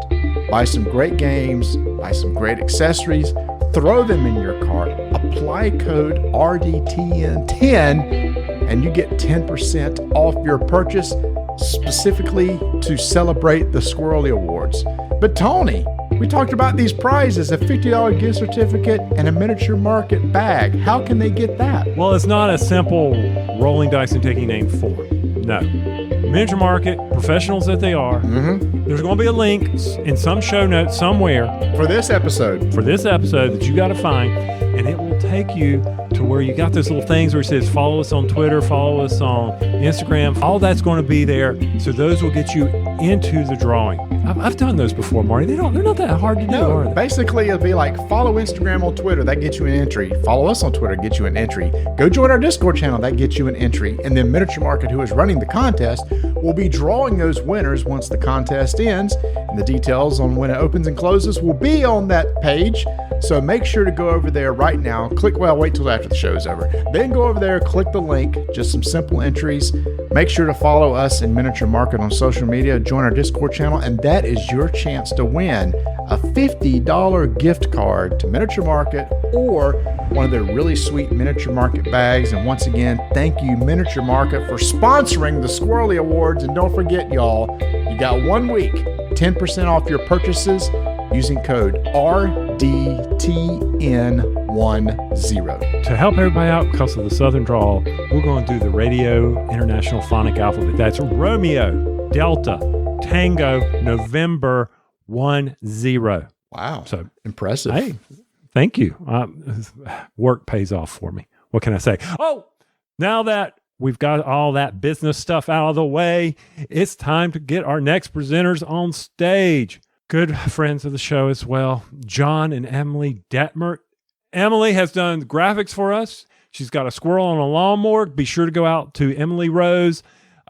buy some great games, buy some great accessories, throw them in your cart, apply code RDTN10, and you get 10% off your purchase, specifically to celebrate the Squirrelly Awards. But Tony, we talked about these prizes, a $50 gift certificate and a Miniature Market bag. How can they get that? Well, it's not a simple rolling dice and taking name form. No. Miniature Market, professionals that they are, there's going to be a link in some show notes somewhere. For this episode that you got to find, and it will take you to where you got those little things where it says follow us on Twitter, follow us on Instagram. All that's going to be there. So those will get you into the drawing. I've done those before, Marty. They're not that hard to do, are they? Basically, it'll be like follow Instagram on Twitter. That gets you an entry. Follow us on Twitter, get you an entry. Go join our Discord channel. That gets you an entry. And then Miniature Market, who is running the contest, will be drawing those winners once the contest ends. And the details on when it opens and closes will be on that page. So make sure to go over there right now. Wait till after the show's over. Then go over there, click the link, just some simple entries. Make sure to follow us in Miniature Market on social media, join our Discord channel, and that is your chance to win a $50 gift card to Miniature Market or one of their really sweet Miniature Market bags. And once again, thank you, Miniature Market, for sponsoring the Squirrelly Awards. And don't forget, y'all, you got 1 week, 10% off your purchases using code RDTN10. To help everybody out because of the Southern drawl, we're going to do the Radio International Phonic Alphabet. That's Romeo, Delta, Tango, November, 10. Wow. So impressive. Hey, thank you. Work pays off for me. What can I say? Oh, now that we've got all that business stuff out of the way, it's time to get our next presenters on stage. Good friends of the show as well, John and Emily Detmer. Emily has done graphics for us. She's got a squirrel on a lawnmower. Be sure to go out to Emily Rose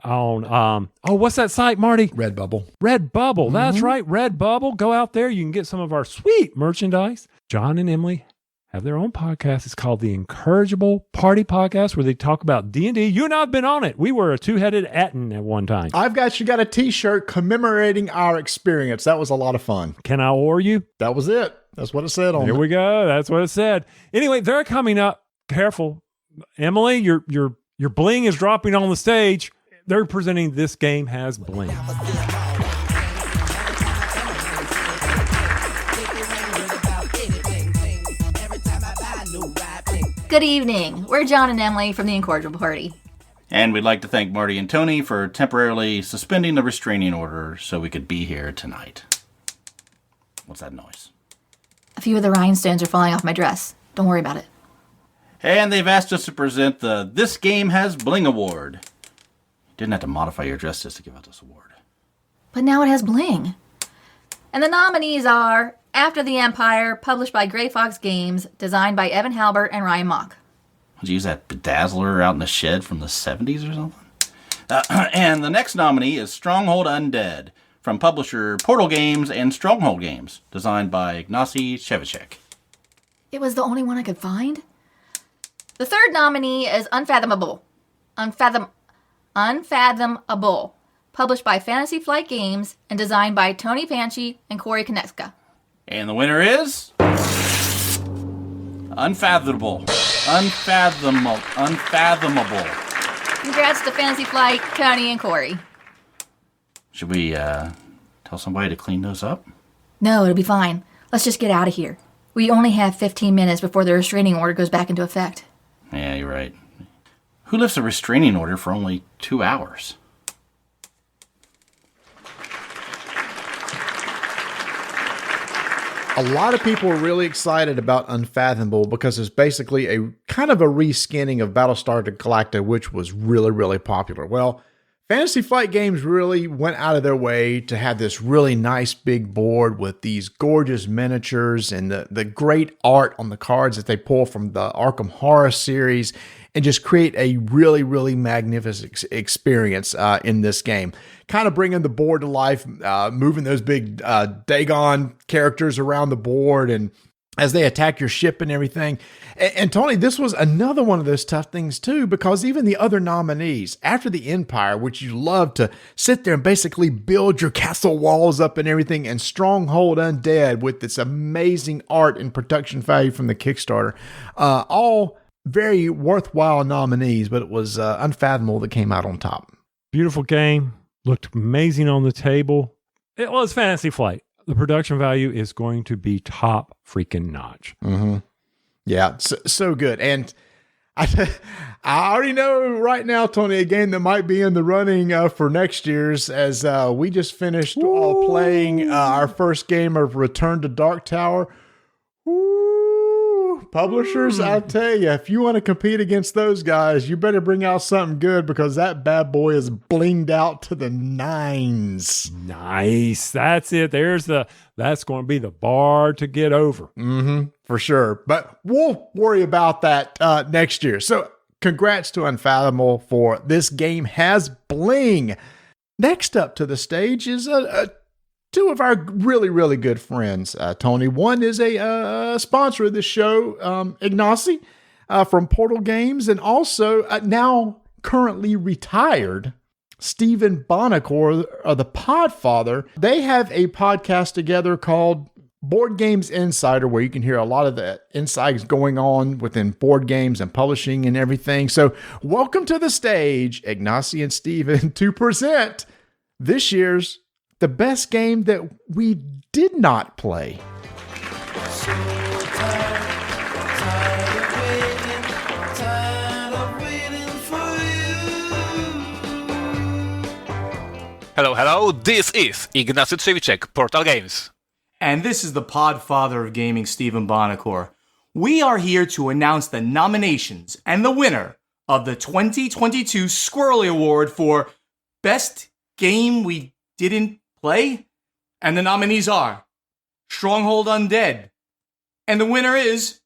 on, what's that site, Marty? Redbubble. Redbubble. That's right, Redbubble. Go out there. You can get some of our sweet merchandise. John and Emily have their own podcast. It's called the Incorrigible Party Podcast, where they talk about D&D. You and I have been on it. We were a two-headed Atten at one time. I've got a t-shirt commemorating our experience. That was a lot of fun. Can I or you? That was it. That's what it said on it. Here we go. That's what it said. Anyway, they're coming up. Careful. Emily, your bling is dropping on the stage. They're presenting This Game Has Bling. Good evening. We're John and Emily from the Incorrigible Party. And we'd like to thank Marty and Tony for temporarily suspending the restraining order so we could be here tonight. What's that noise? A few of the rhinestones are falling off my dress. Don't worry about it. And they've asked us to present the This Game Has Bling Award. You didn't have to modify your dress just to give out this award. But now it has bling. And the nominees are After the Empire, published by Grey Fox Games, designed by Evan Halbert and Ryan Mock. Would you use that bedazzler out in the shed from the 70s or something? And the next nominee is Stronghold Undead from publisher Portal Games and Stronghold Games, designed by Ignacy Shevchik. It was the only one I could find. The third nominee is Unfathomable. Unfathomable, published by Fantasy Flight Games and designed by Tony Fanchi and Corey Koneska. And the winner is... Unfathomable. Unfathomable. Congrats to Fantasy Flight, Tony, and Corey. Should we tell somebody to clean those up? No, it'll be fine. Let's just get out of here. We only have 15 minutes before the restraining order goes back into effect. Yeah, you're right. Who lifts a restraining order for only 2 hours? A lot of people are really excited about Unfathomable because it's basically a kind of a reskinning of Battlestar Galactica, which was really, really popular. Well, Fantasy Flight Games really went out of their way to have this really nice big board with these gorgeous miniatures and the great art on the cards that they pull from the Arkham Horror series and just create a really, really magnificent experience in this game. Kind of bringing the board to life, moving those big Dagon characters around the board and as they attack your ship and everything. And Tony, this was another one of those tough things too, because even the other nominees, after the Empire, which you love to sit there and basically build your castle walls up and everything, and Stronghold Undead with its amazing art and production value from the Kickstarter, all very worthwhile nominees, but it was Unfathomable that came out on top. Beautiful game. Looked amazing on the table. It was Fantasy Flight. The production value is going to be top freaking notch. Mm-hmm. Yeah, so good. And I already know right now, Tony, a game that might be in the running for next year's, as we just finished playing our first game of Return to Dark Tower. Publishers, I tell you, if you want to compete against those guys, you better bring out something good because that bad boy is blinged out to the nines. Nice. That's it. That's going to be the bar to get over. Mm-hmm, for sure. But we'll worry about that next year. So congrats to Unfathomable for this game has Bling. Next up to the stage is two of our really, really good friends, Tony. One is a sponsor of this show, Ignacy from Portal Games, and also now currently retired, Stephen Bonacore, the Podfather. They have a podcast together called Board Games Insider, where you can hear a lot of the insights going on within board games and publishing and everything. So welcome to the stage, Ignacy and Stephen, to present this year's the best game that we did not play. Hello, this is Ignacy Trzewiczek, Portal Games. And this is the Podfather of Gaming, Stephen Bonacore. We are here to announce the nominations and the winner of the 2022 Squirrelly Award for Best Game We Didn't Play. And the nominees are Stronghold Undead. And the winner is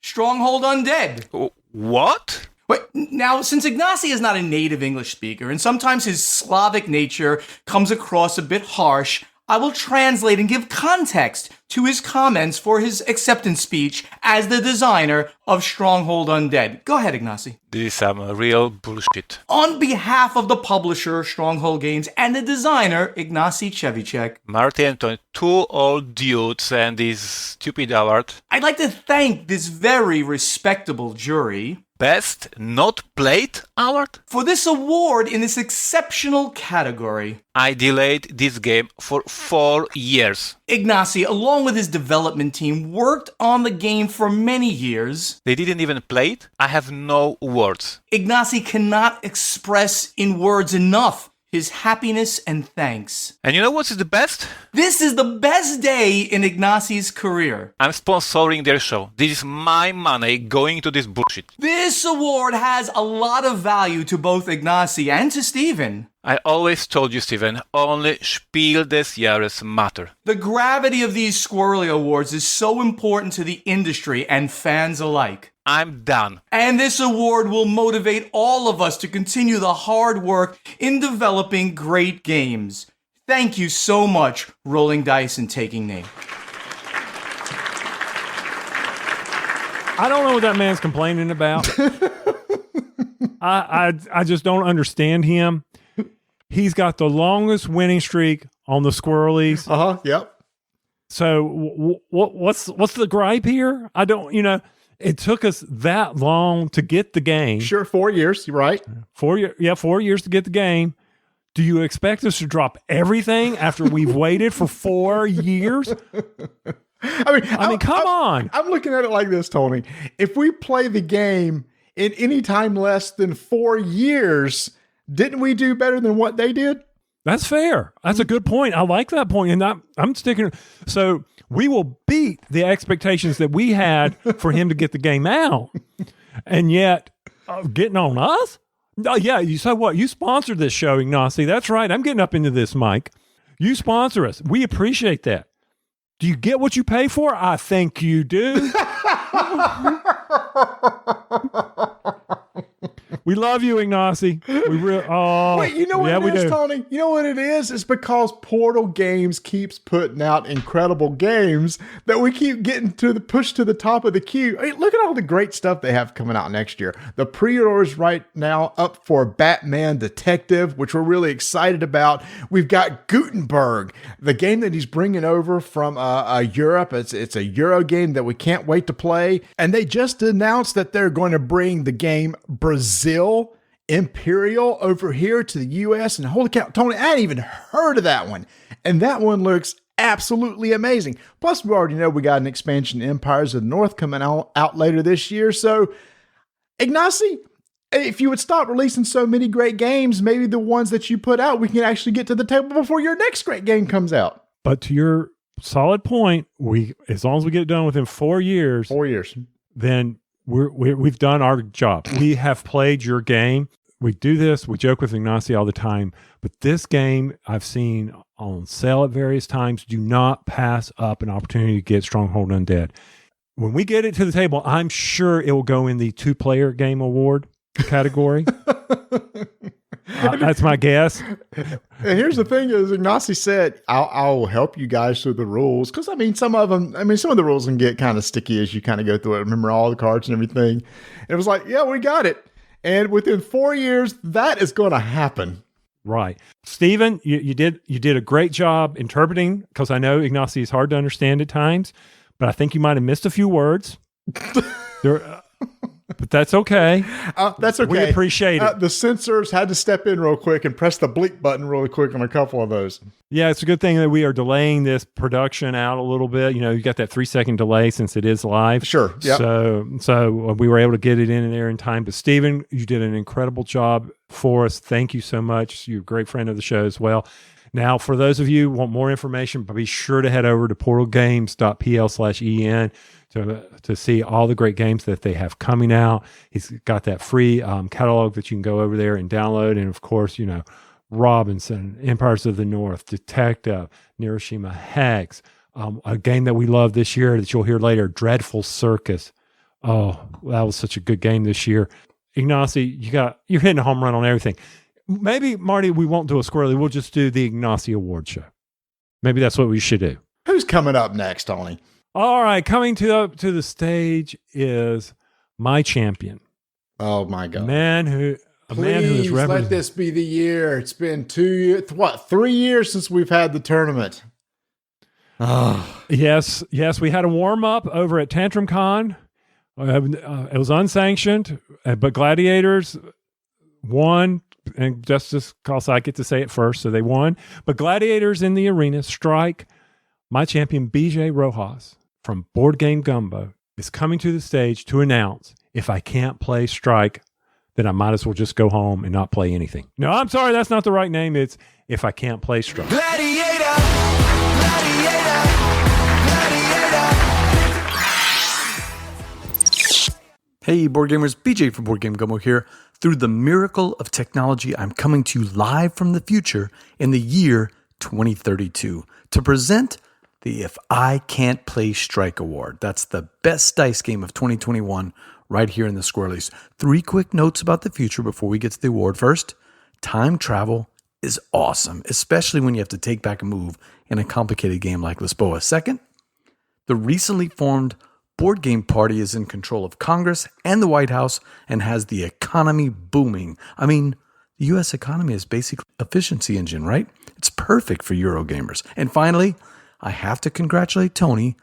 Stronghold Undead. What? Wait, now, since Ignacy is not a native English speaker, and sometimes his Slavic nature comes across a bit harsh, I will translate and give context to his comments for his acceptance speech as the designer of Stronghold Undead. Go ahead, Ignacy. This is some real bullshit. On behalf of the publisher, Stronghold Games, and the designer, Ignacy Trzewiczek, Marty and Tony, two old dudes and this stupid award. I'd like to thank this very respectable jury. Best Not Played Award? For this award in this exceptional category. I delayed this game for 4 years. Ignacy, along with his development team, worked on the game for many years. They didn't even play it? I have no words. Ignacy cannot express in words enough his happiness and thanks. And you know what is the best? This is the best day in Ignacy's career. I'm sponsoring their show. This is my money going to this bullshit. This award has a lot of value to both Ignacy and to Stephen. I always told you, Steven, only Spiel des Jahres matter. The gravity of these Squirrelly Awards is so important to the industry and fans alike. I'm done. And this award will motivate all of us to continue the hard work in developing great games. Thank you so much, Rolling Dice and Taking Name. I don't know what that man's complaining about. I just don't understand him. He's got the longest winning streak on the Squirrelies. Yep. So what's the gripe here? I don't, it took us that long to get the game. Sure, 4 years. You're right. 4 years to get the game. Do you expect us to drop everything after we've waited for 4 years? I mean, come on. I'm looking at it like this, Tony. If we play the game in any time less than 4 years, didn't we do better than what they did? That's fair. That's a good point. I like that point, and I'm sticking. So we will beat the expectations that we had for him to get the game out, and yet getting on us. Oh yeah, you said what? You sponsored this show, Ignacy. That's right. I'm getting up into this, Mike. You sponsor us. We appreciate that. Do you get what you pay for? I think you do. We love you, Ignacy. Wait, you know what it is, Tony? You know what it is? It's because Portal Games keeps putting out incredible games that we keep getting pushed to the top of the queue. Hey, look at all the great stuff they have coming out next year. The pre-orders right now up for Batman Detective, which we're really excited about. We've got Gutenberg, the game that he's bringing over from Europe. It's a Euro game that we can't wait to play. And they just announced that they're going to bring the game Brazil Imperial over here to the US, and holy cow, Tony, I hadn't even heard of that one. And that one looks absolutely amazing. Plus, we already know we got an expansion, Empires of the North, coming out later this year. So, Ignacy, if you would stop releasing so many great games, maybe the ones that you put out, we can actually get to the table before your next great game comes out. But to your solid point, as long as we get it done within 4 years, then we've done our job. We have played your game. We do this. We joke with Ignacy all the time, but this game I've seen on sale at various times. Do not pass up an opportunity to get Stronghold Undead. When we get it to the table, I'm sure it will go in the 2-player game award category. That's my guess. And here's the thing: is Ignacy said, "I'll help you guys through the rules," because some of the rules can get kind of sticky as you kind of go through it. Remember all the cards and everything. And it was like, yeah, we got it. And within 4 years, that is going to happen. Right, Steven, you did a great job interpreting, because I know Ignacy is hard to understand at times, but I think you might have missed a few words. But that's okay. That's okay. We appreciate it. The censors had to step in real quick and press the bleep button really quick on a couple of those. Yeah, it's a good thing that we are delaying this production out a little bit. You got that 3-second delay since it is live. Sure. Yep. So we were able to get it in there in time. But Steven, you did an incredible job for us. Thank you so much. You're a great friend of the show as well. Now, for those of you who want more information, be sure to head over to portalgames.pl/en to see all the great games that they have coming out. He's got that free catalog that you can go over there and download. And of course, Robinson, Empires of the North, Detective, Hiroshima Hex, a game that we love this year that you'll hear later, Dreadful Circus. Oh, that was such a good game this year. Ignacy, you're hitting a home run on everything. Maybe, Marty, we won't do a Squirrelly. We'll just do the Ignacy Award show. Maybe that's what we should do. Who's coming up next, Tony? All right, coming to the stage is my champion. Oh my God! A man who is let this be the year. It's been 3 years since we've had the tournament. Oh. Yes, we had a warm up over at Tantrum Con. It was unsanctioned, but Gladiators won. And just because I get to say it first, so they won. But Gladiators in the arena strike. My champion, BJ Rojas from Board Game Gumbo, is coming to the stage to announce, if I can't play Strike, then I might as well just go home and not play anything. No, I'm sorry, that's not the right name. It's if I can't play Strike. Gladiator, gladiator, gladiator. Hey, board gamers, BJ from Board Game Gumbo here. Through the miracle of technology, I'm coming to you live from the future in the year 2032 to present the If I Can't Play Strike Award. That's the best dice game of 2021 right here in the Squirrelies. 3 quick notes about the future before we get to the award. First, time travel is awesome, especially when you have to take back a move in a complicated game like Lisboa. Second, the recently formed board game party is in control of Congress and the White House and has the economy booming. I mean, the U.S. economy is basically an efficiency engine, right? It's perfect for Eurogamers. And finally, I have to congratulate Tony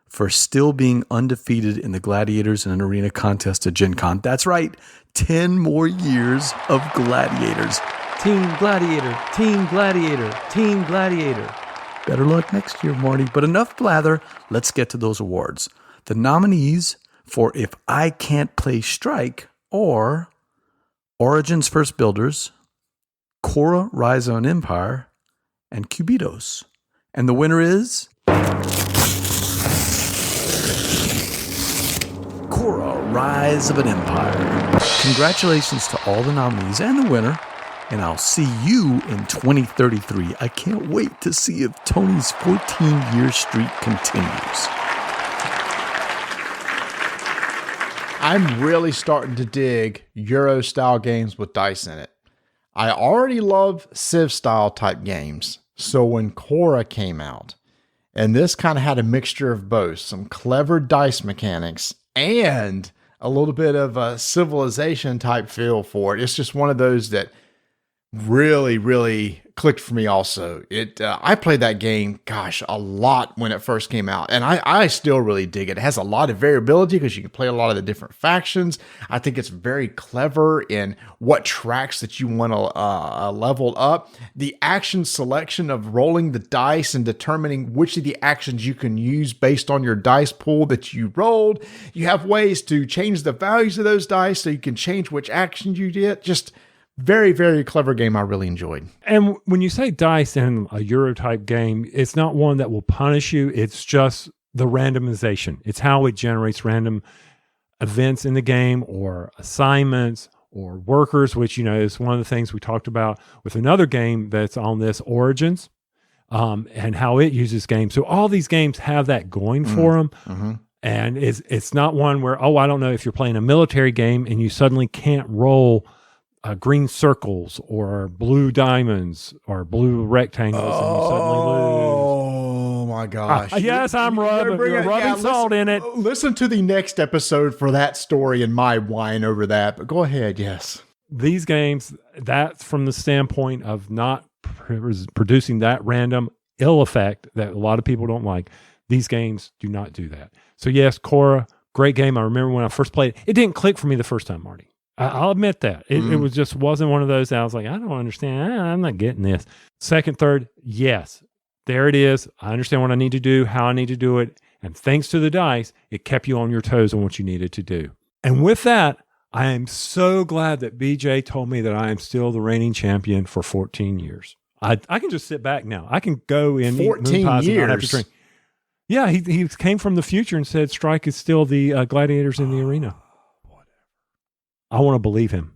for still being undefeated in the Gladiators in an Arena contest at Gen Con. That's right, 10 more years of Gladiators. Team Gladiator, Team Gladiator, Team Gladiator. Better luck next year, Marty. But enough blather, let's get to those awards. The nominees for If I Can't Play Strike are Origins First Builders, Korra Rise of an Empire, and Cubitos. And the winner is Korra Rise of an Empire. Congratulations to all the nominees and the winner. And I'll see you in 2033. I can't wait to see if Tony's 14-year streak continues. I'm really starting to dig Euro-style games with dice in it. I already love Civ-style type games. So when Korra came out, and this kind of had a mixture of both, some clever dice mechanics and a little bit of a civilization type feel for it. It's just one of those that really, really clicked for me also. I played that game, a lot when it first came out, and I still really dig it. It has a lot of variability because you can play a lot of the different factions. I think it's very clever in what tracks that you want to level up. The action selection of rolling the dice and determining which of the actions you can use based on your dice pool that you rolled. You have ways to change the values of those dice so you can change which actions you did. Just very, very clever game I really enjoyed. And when you say dice in a Euro type game, it's not one that will punish you. It's just the randomization. It's how it generates random events in the game or assignments or workers, which, is one of the things we talked about with another game that's on this, Origins, and how it uses games. So all these games have that going for them. Mm-hmm. And it's not one where, I don't know if you're playing a military game and you suddenly can't roll green circles or blue diamonds or blue rectangles and you suddenly lose. Oh my gosh. Yes, I'm rubbing salt in it. Listen to the next episode for that story and my whine over that. But go ahead, yes. These games, that's from the standpoint of not producing that random ill effect that a lot of people don't like. These games do not do that. So yes, Korra, great game. I remember when I first played it didn't click for me the first time, Marty. I'll admit that. It was just wasn't one of those that I was like, I don't understand. I'm not getting this. Second, third, yes. There it is. I understand what I need to do, how I need to do it. And thanks to the dice, it kept you on your toes on what you needed to do. And with that, I am so glad that BJ told me that I am still the reigning champion for 14 years. I can just sit back now. I can go in 14 years. And not have to drink. Yeah, he came from the future and said Strike is still the gladiators in the arena. I want to believe him.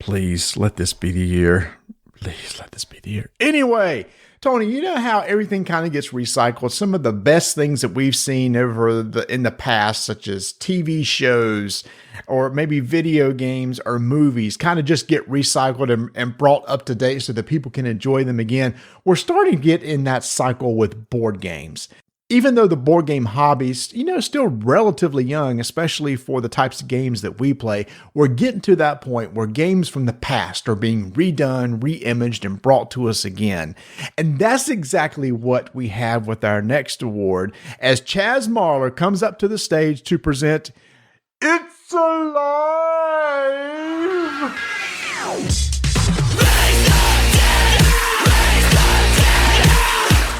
Please let this be the year. Please let this be the year. Anyway, Tony, you know how everything kind of gets recycled. Some of the best things that we've seen in the past, such as TV shows or maybe video games or movies, kind of just get recycled and brought up to date so that people can enjoy them again. We're starting to get in that cycle with board games. Even though the board game hobby's, still relatively young, especially for the types of games that we play, we're getting to that point where games from the past are being redone, re-imaged, and brought to us again. And that's exactly what we have with our next award, as Chaz Marler comes up to the stage to present It's Alive!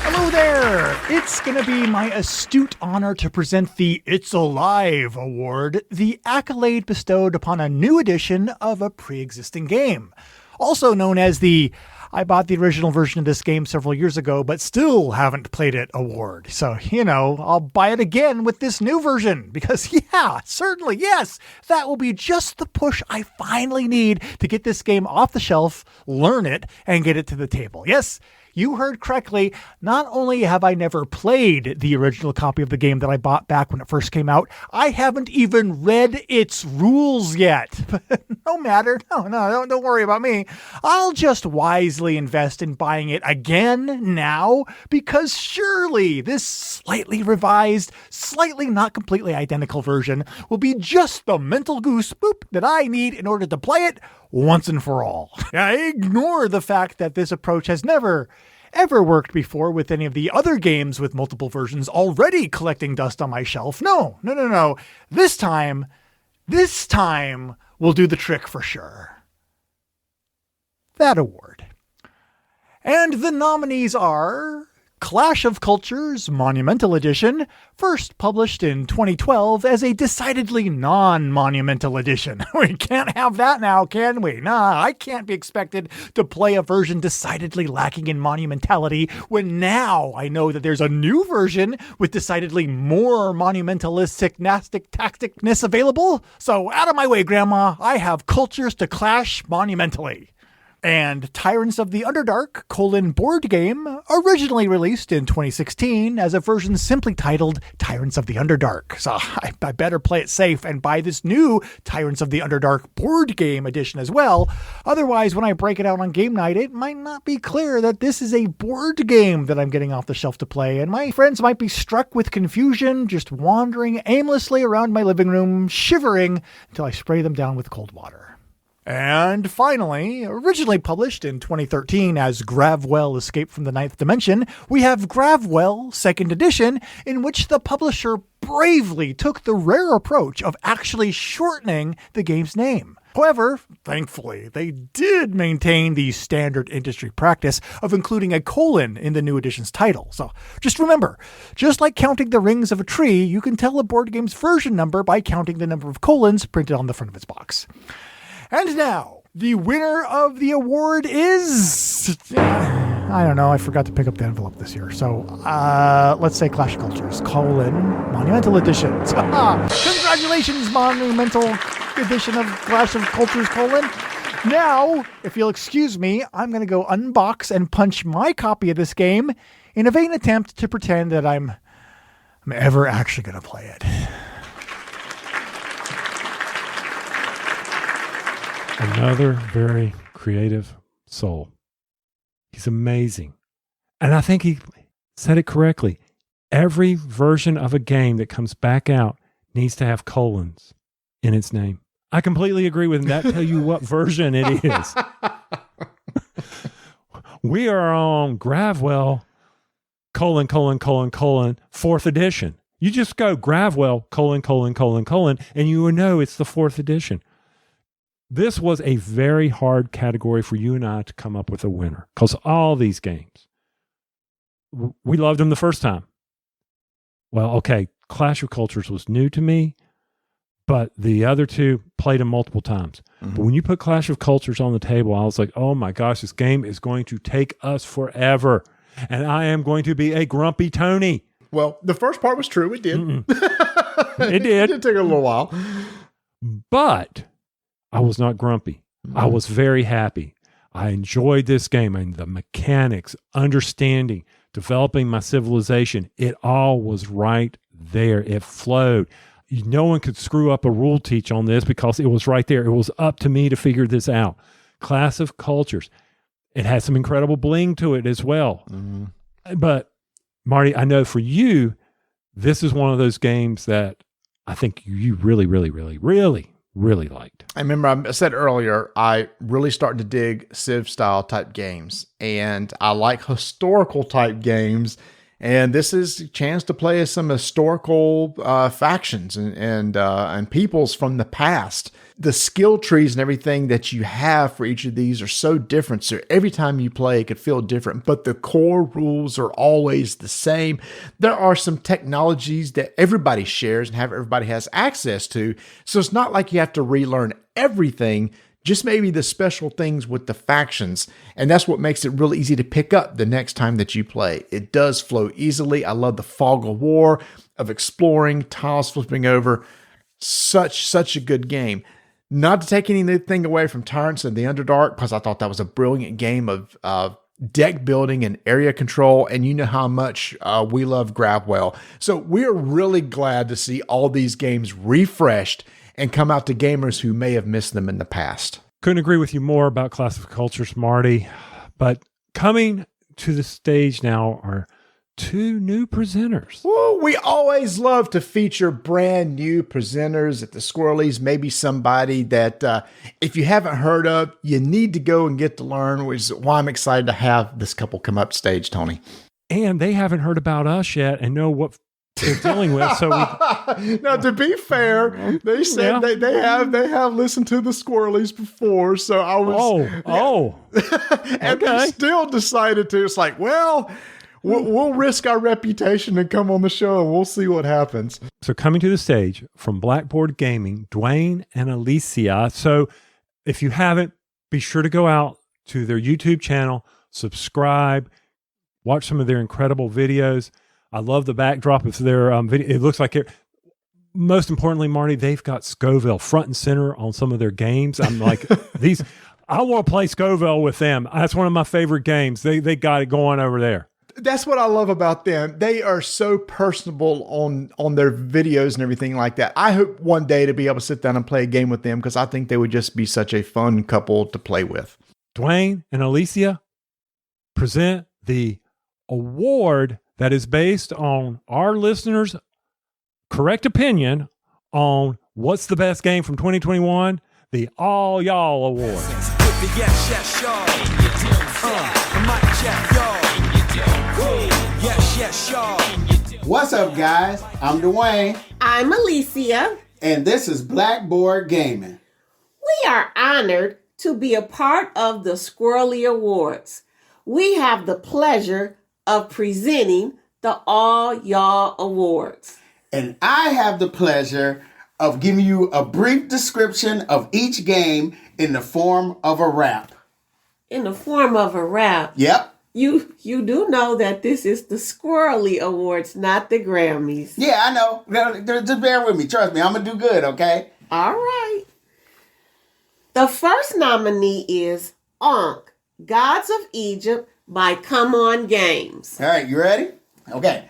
Hello there! It's going to be my astute honor to present the It's Alive Award, the accolade bestowed upon a new edition of a pre-existing game. Also known as the I bought the original version of this game several years ago, but still haven't played it award. So, I'll buy it again with this new version because, yeah, certainly, yes, that will be just the push I finally need to get this game off the shelf, learn it, and get it to the table. Yes, you heard correctly. Not only have I never played the original copy of the game that I bought back when it first came out, I haven't even read its rules yet. But no matter. No, don't worry about me. I'll just wisely invest in buying it again now, because surely this slightly revised, slightly not completely identical version will be just the mental goose boop that I need in order to play it once and for all. I ignore the fact that this approach has never ever worked before with any of the other games with multiple versions already collecting dust on my shelf. No. This time will do the trick for sure. That award. And the nominees are Clash of Cultures Monumental Edition, first published in 2012 as a decidedly non-monumental edition. We can't have that now, can we? Nah, I can't be expected to play a version decidedly lacking in monumentality when now I know that there's a new version with decidedly more monumentalistic tacticness available. So out of my way, Grandma, I have Cultures to clash monumentally. And Tyrants of the Underdark: board game, originally released in 2016 as a version simply titled Tyrants of the Underdark. So I better play it safe and buy this new Tyrants of the Underdark board game edition as well. Otherwise, when I break it out on game night, it might not be clear that this is a board game that I'm getting off the shelf to play, and my friends might be struck with confusion, just wandering aimlessly around my living room, shivering until I spray them down with cold water. And finally, originally published in 2013 as Gravwell Escape from the Ninth Dimension, we have Gravwell 2nd Edition, in which the publisher bravely took the rare approach of actually shortening the game's name. However, thankfully, they did maintain the standard industry practice of including a colon in the new edition's title. So just remember, just like counting the rings of a tree, you can tell a board game's version number by counting the number of colons printed on the front of its box. And now, the winner of the award is... I don't know, I forgot to pick up the envelope this year. So, let's say Clash of Cultures, Monumental Edition. Congratulations, Monumental Edition of Clash of Cultures, Now, if you'll excuse me, I'm going to go unbox and punch my copy of this game in a vain attempt to pretend that I'm ever actually going to play it. Another very creative soul. He's amazing. And I think he said it correctly. Every version of a game that comes back out needs to have colons in its name. I completely agree with him. That tell you what version it is. We are on Gravwell, : 4th edition. You just go Gravwell, : and you will know it's the 4th edition. This was a very hard category for you and I to come up with a winner, because all these games, we loved them the first time. Well, okay, Clash of Cultures was new to me, but the other two played them multiple times. Mm-hmm. But when you put Clash of Cultures on the table, I was like, oh my gosh, this game is going to take us forever, and I am going to be a grumpy Tony. Well, the first part was true. It did. It did. It took a little while. But I was not grumpy. I was very happy. I enjoyed this game and the mechanics, understanding, developing my civilization. It all was right there. It flowed. No one could screw up a rule teach on this because it was right there. It was up to me to figure this out. Clash of Cultures. It has some incredible bling to it as well. Mm-hmm. But Marty, I know for you, this is one of those games that I think you really liked. I remember I said earlier, I really started to dig Civ style type games, and I like historical type games. And this is a chance to play as some historical factions and peoples from the past. The skill trees and everything that you have for each of these are so different. So every time you play, it could feel different, but the core rules are always the same. There are some technologies that everybody shares and everybody has access to. So it's not like you have to relearn everything just maybe the special things with the factions. And that's what makes it really easy to pick up the next time that you play. It does flow easily. I love the fog of war, of exploring, tiles flipping over. Such a good game. Not to take anything away from Tyrants and the Underdark, because I thought that was a brilliant game of deck building and area control, and you know how much we love Grabwell. So we're really glad to see all these games refreshed and come out to gamers who may have missed them in the past. Couldn't agree with you more about Clash of Cultures, Marty. But coming to the stage now are two new presenters. Well, we always love to feature brand new presenters at the Squirrelies. Maybe somebody that if you haven't heard of, you need to go and get to learn, which is why I'm excited to have this couple come up stage, Tony. And they haven't heard about us yet and know what they're dealing with. So now, to be fair, they said they have listened to the Squirrelies before. So I was and they still decided to. It's like, well, we'll risk our reputation and come on the show, and we'll see what happens. So coming to the stage from Blackboard Gaming, Dwayne and Alicia. So if you haven't, be sure to go out to their YouTube channel, subscribe, watch some of their incredible videos. I love the backdrop of their video. It looks like most importantly, Marty, they've got Scoville front and center on some of their games. I'm like, I want to play Scoville with them. That's one of my favorite games. They got it going over there. That's what I love about them. They are so personable on their videos and everything like that. I hope one day to be able to sit down and play a game with them, because I think they would just be such a fun couple to play with. Dwayne and Alicia present the award that is based on our listeners' correct opinion on what's the best game from 2021, the All Y'all Award. What's up, guys? I'm Dwayne. I'm Alicia. And this is Blackboard Gaming. We are honored to be a part of the Squirrelly Awards. We have the pleasure of presenting the All Y'all Awards. And I have the pleasure of giving you a brief description of each game in the form of a rap. In the form of a rap? Yep. You do know that this is the Squirrelly Awards, not the Grammys. Yeah, I know. Just bear with me. Trust me, I'm going to do good, okay? All right. The first nominee is Ankh, Gods of Egypt by Come On Games. All right, you ready? Okay.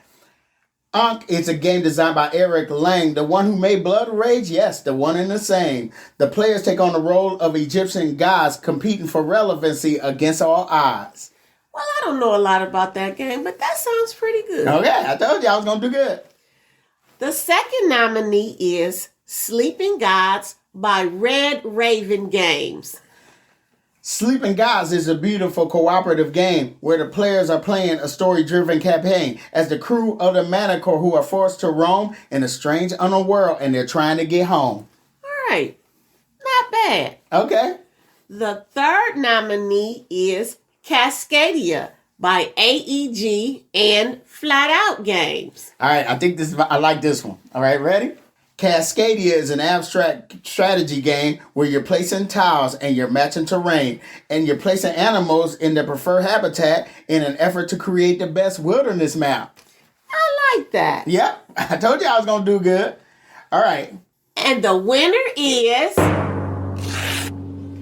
Ankh is a game designed by Eric Lang, the one who made Blood Rage. Yes, the one and the same. The players take on the role of Egyptian gods competing for relevancy against all odds. Well, I don't know a lot about that game, but that sounds pretty good. Okay, I told you I was going to do good. The second nominee is Sleeping Gods by Red Raven Games. Sleeping Gods is a beautiful cooperative game where the players are playing a story-driven campaign as the crew of the Manticore who are forced to roam in a strange unknown world and they're trying to get home. All right. Not bad. Okay. The third nominee is Cascadia by AEG and Flat Out Games. All right, I like this one. All right, ready? Cascadia is an abstract strategy game where you're placing tiles and you're matching terrain and you're placing animals in their preferred habitat in an effort to create the best wilderness map. I like that. Yep, I told you I was going to do good. All right. And the winner is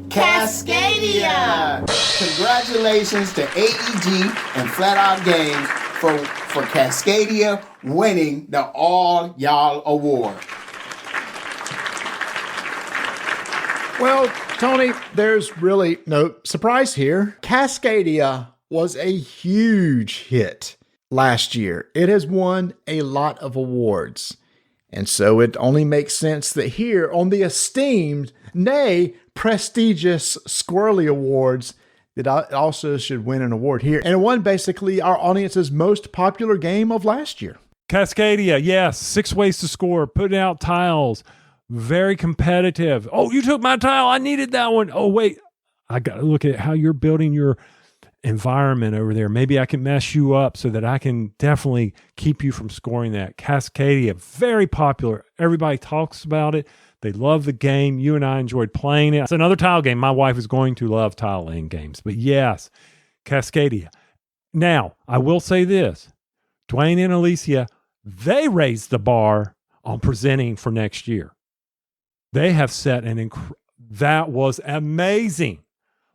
Cascadia. Congratulations to AEG and Flat Out Games for Cascadia winning the All Y'all Award. Well, Tony, there's really no surprise here. Cascadia was a huge hit last year. It has won a lot of awards. And so it only makes sense that here on the esteemed, nay, prestigious Squirrelly Awards, that it also should win an award here. And it won basically our audience's most popular game of last year. Cascadia, yes. 6 ways to score, putting out tiles. Very competitive. Oh, you took my tile. I needed that one. Oh, wait. I got to look at how you're building your environment over there. Maybe I can mess you up so that I can definitely keep you from scoring that. Cascadia, very popular. Everybody talks about it. They love the game. You and I enjoyed playing it. It's another tile game. My wife is going to love tile laying games. But yes, Cascadia. Now, I will say this. Dwayne and Alicia, they raised the bar on presenting for next year. They have set that was amazing.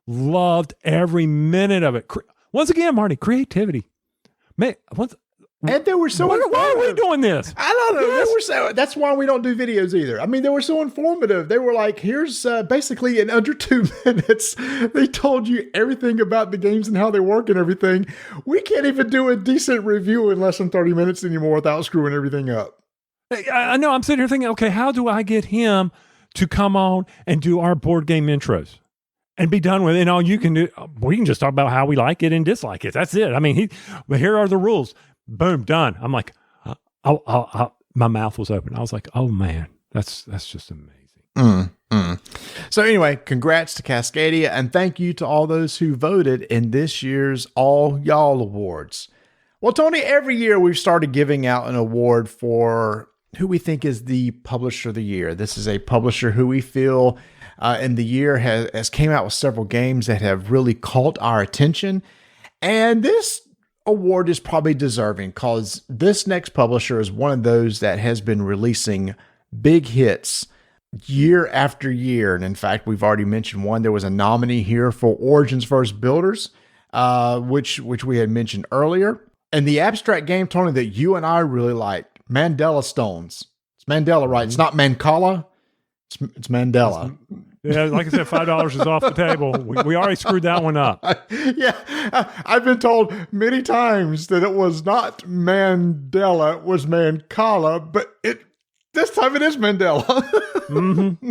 Loved every minute of it. Once again, Marty, creativity. Man, and they were so why are we doing this? I don't know. They were so, that's why we don't do videos either. I mean, they were so informative. They were like, here's basically in under 2 minutes, they told you everything about the games and how they work and everything. We can't even do a decent review in less than 30 minutes anymore without screwing everything up. I know. I'm sitting here thinking, okay, how do I get him to come on and do our board game intros and be done with it? And all you can do, we can just talk about how we like it and dislike it. That's it. I mean, but here are the rules. Boom, done. I'm like, my mouth was open. I was like, oh man, that's just amazing. So anyway, congrats to Cascadia, and thank you to all those who voted in this year's All Y'all Awards. Well, Tony, every year we've started giving out an award for who we think is the Publisher of the Year. This is a publisher who we feel in the year has came out with several games that have really caught our attention. And this award is probably deserving because this next publisher is one of those that has been releasing big hits year after year. And in fact, we've already mentioned one. There was a nominee here for Origins vs. Builders, which we had mentioned earlier. And the abstract game, Tony, that you and I really like, Mandela Stones. It's Mandela, right? It's not Mancala. It's Mandela. Yeah, like I said, $5 is off the table. We already screwed that one up. I've been told many times that it was not Mandela, it was Mancala, but this time it is Mandela. Mm-hmm.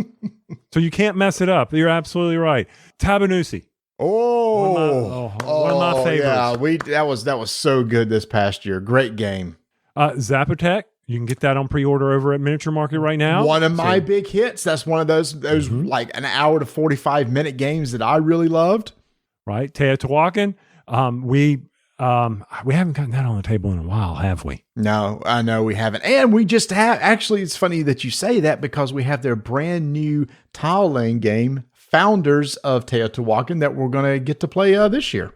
So you can't mess it up. You're absolutely right. Tabanusi. One of my favorites. Yeah, that was so good this past year. Great game. Zapotec. You can get that on pre-order over at Miniature Market right now. One of my big hits. That's one of those like an hour to 45-minute games that I really loved. Right. Teotihuacan. We haven't gotten that on the table in a while, have we? No, I know we haven't. And we just have, actually, it's funny that you say that because we have their brand new tile laying game, Founders of Teotihuacan, that we're going to get to play this year.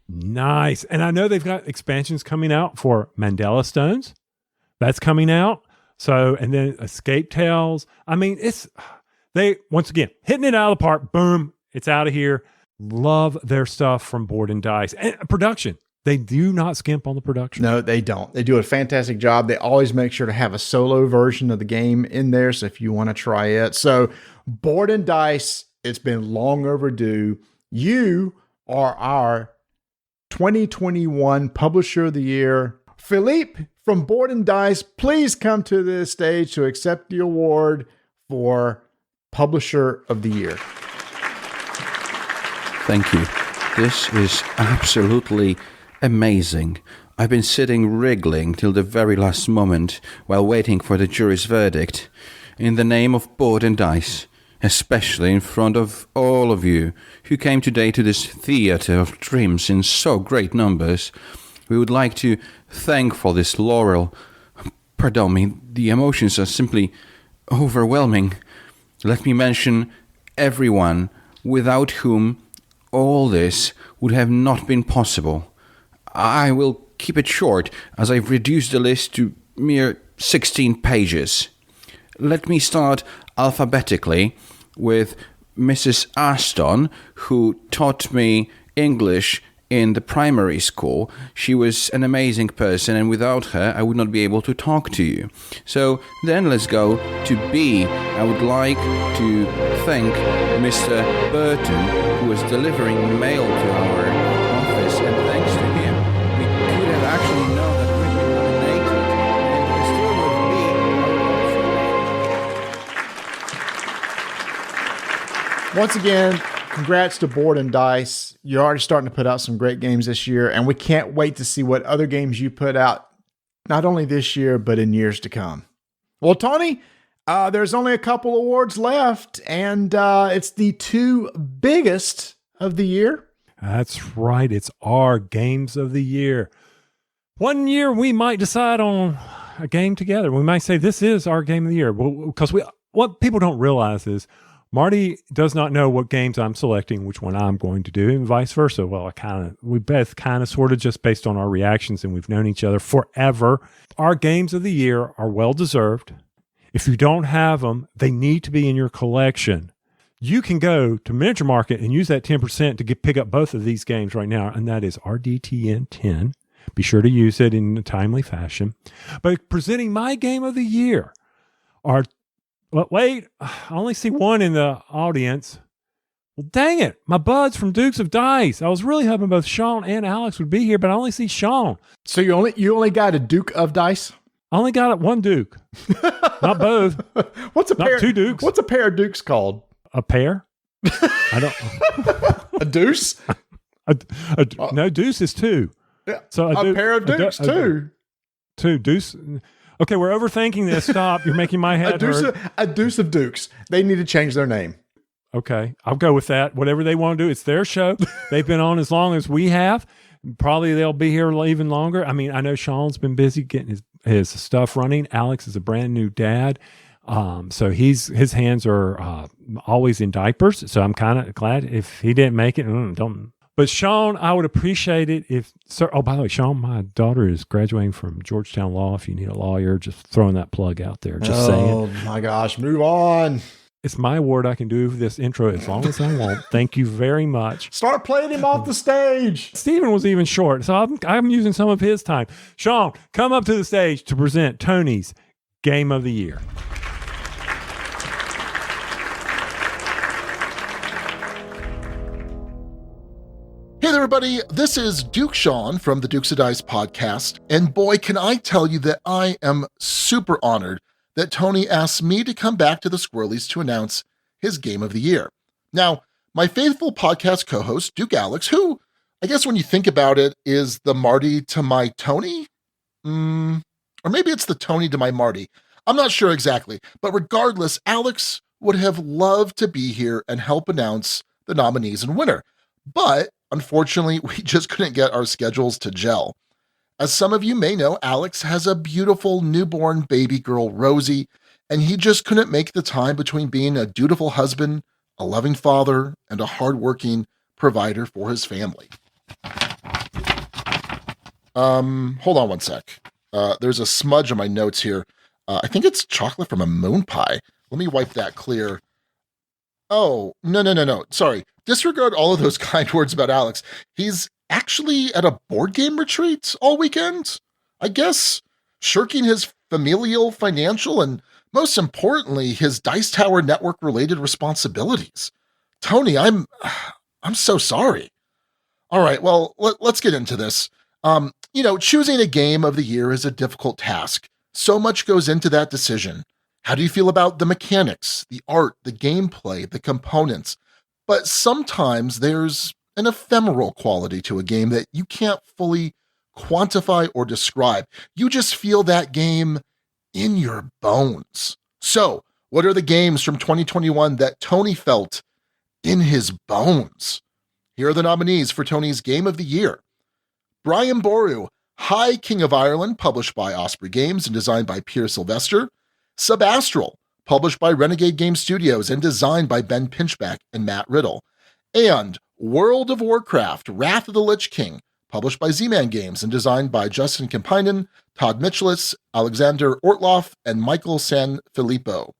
Nice. And I know they've got expansions coming out for Mandela Stones. That's coming out. So, and then Escape Tales. I mean, they, once again, hitting it out of the park. Boom. It's out of here. Love their stuff from Board and Dice. And production. They do not skimp on the production. No, they don't. They do a fantastic job. They always make sure to have a solo version of the game in there. So if you want to try it. So Board and Dice, it's been long overdue. You are our 2021 Publisher of the Year. Philippe from Board and Dice, please come to this stage to accept the award for Publisher of the Year. Thank you. This is absolutely amazing. I've been sitting wriggling till the very last moment while waiting for the jury's verdict. In the name of Board and Dice, especially in front of all of you who came today to this theater of dreams in so great numbers, we would like to thank for this laurel. Pardon me, the emotions are simply overwhelming. Let me mention everyone without whom all this would have not been possible. I will keep it short, as I've reduced the list to mere 16 pages. Let me start alphabetically with Mrs. Aston, who taught me English in the primary school. She was an amazing person, and without her, I would not be able to talk to you. So then let's go to B. I would like to thank Mr. Burton, who was delivering mail to our office, and thanks to him, we could have actually known that we'd been nominated, and still would be. Once again, congrats to Board and Dice. You're already starting to put out some great games this year, and we can't wait to see what other games you put out, not only this year, but in years to come. Well, Tony, there's only a couple awards left, and it's the two biggest of the year. That's right. It's our games of the year. One year we might decide on a game together. We might say this is our game of the year because we what people don't realize is Marty does not know what games I'm selecting, which one I'm going to do, and vice versa. Well, we both kind of sort of just based on our reactions, and we've known each other forever. Our games of the year are well deserved. If you don't have them, they need to be in your collection. You can go to Miniature Market and use that 10% to pick up both of these games right now, and that is RDTN 10. Be sure to use it in a timely fashion. But presenting my game of the year are, wait, I only see one in the audience. Well, dang it, my buds from Dukes of Dice. I was really hoping both Sean and Alex would be here, but I only see Sean. So you only got a Duke of Dice? I only got one Duke. Not both. What's a Not pair? two Dukes. What's a pair of Dukes called? A pair? I don't. A deuce? No, deuce is two. Yeah. So a pair of Dukes, two. Two deuce. Okay, we're overthinking this. Stop. You're making my head hurt. A deuce of Dukes. They need to change their name. Okay, I'll go with that. Whatever they want to do, it's their show. They've been on as long as we have. Probably they'll be here even longer. I mean, I know Sean's been busy getting his stuff running. Alex is a brand new dad. So his hands are always in diapers. So I'm kind of glad if he didn't make it. Don't. But Sean, I would appreciate it if. Sir, oh, by the way, Sean, my daughter is graduating from Georgetown Law. If you need a lawyer, just throwing that plug out there. Just saying. Oh my gosh, move on. It's my award. I can do this intro as long as I want. Thank you very much. Start playing him off the stage. Steven was even short, so I'm using some of his time. Sean, come up to the stage to present Tony's Game of the Year. Hey there, everybody. This is Duke Sean from the Dukes of Dice podcast. And boy, can I tell you that I am super honored that Tony asked me to come back to the Squirrelies to announce his Game of the Year. Now, my faithful podcast co-host, Duke Alex, who, I guess when you think about it, is the Marty to my Tony? Or maybe it's the Tony to my Marty. I'm not sure exactly. But regardless, Alex would have loved to be here and help announce the nominees and winner. But unfortunately, we just couldn't get our schedules to gel. As some of you may know, Alex has a beautiful newborn baby girl, Rosie, and he just couldn't make the time between being a dutiful husband, a loving father, and a hardworking provider for his family. Hold on one sec. There's a smudge on my notes here. I think it's chocolate from a moon pie. Let me wipe that clear. Oh, no. Sorry. Disregard all of those kind words about Alex. He's actually at a board game retreat all weekend, I guess, shirking his familial, financial, and most importantly, his Dice Tower network related responsibilities. Tony, I'm so sorry. All right, well, let's get into this. Choosing a game of the year is a difficult task. So much goes into that decision. How do you feel about the mechanics, the art, the gameplay, the components? But sometimes there's an ephemeral quality to a game that you can't fully quantify or describe. You just feel that game in your bones. So, what are the games from 2021 that Tony felt in his bones? Here are the nominees for Tony's Game of the Year. Brian Boru, High King of Ireland, published by Osprey Games and designed by Pierre Sylvester. Subastral, published by Renegade Game Studios and designed by Ben Pinchback and Matt Riddle. And World of Warcraft, Wrath of the Lich King, published by Z-Man Games and designed by Justin Kampinen, Todd Michelis, Alexander Ortloff, and Michael Sanfilippo.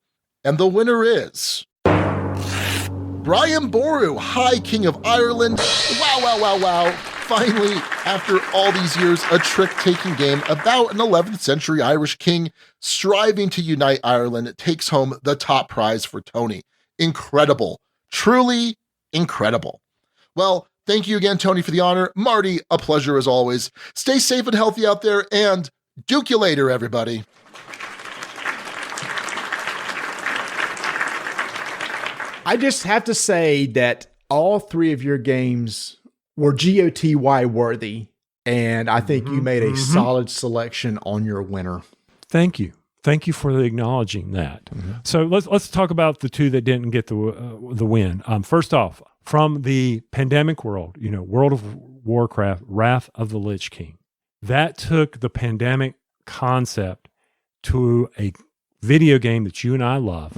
And the winner is Brian Boru, High King of Ireland. Wow. Finally, after all these years, a trick-taking game about an 11th century Irish king striving to unite Ireland takes home the top prize for Tony. Incredible. Truly incredible. Well, thank you again, Tony, for the honor. Marty, a pleasure as always. Stay safe and healthy out there, and Duke you later, everybody. I just have to say that all three of your games were GOTY worthy, and I think you made a solid selection on your winner. Thank you. Thank you for acknowledging that. So let's talk about the two that didn't get the win. First off, from the pandemic world, World of Warcraft, Wrath of the Lich King. That took the pandemic concept to a video game that you and I love,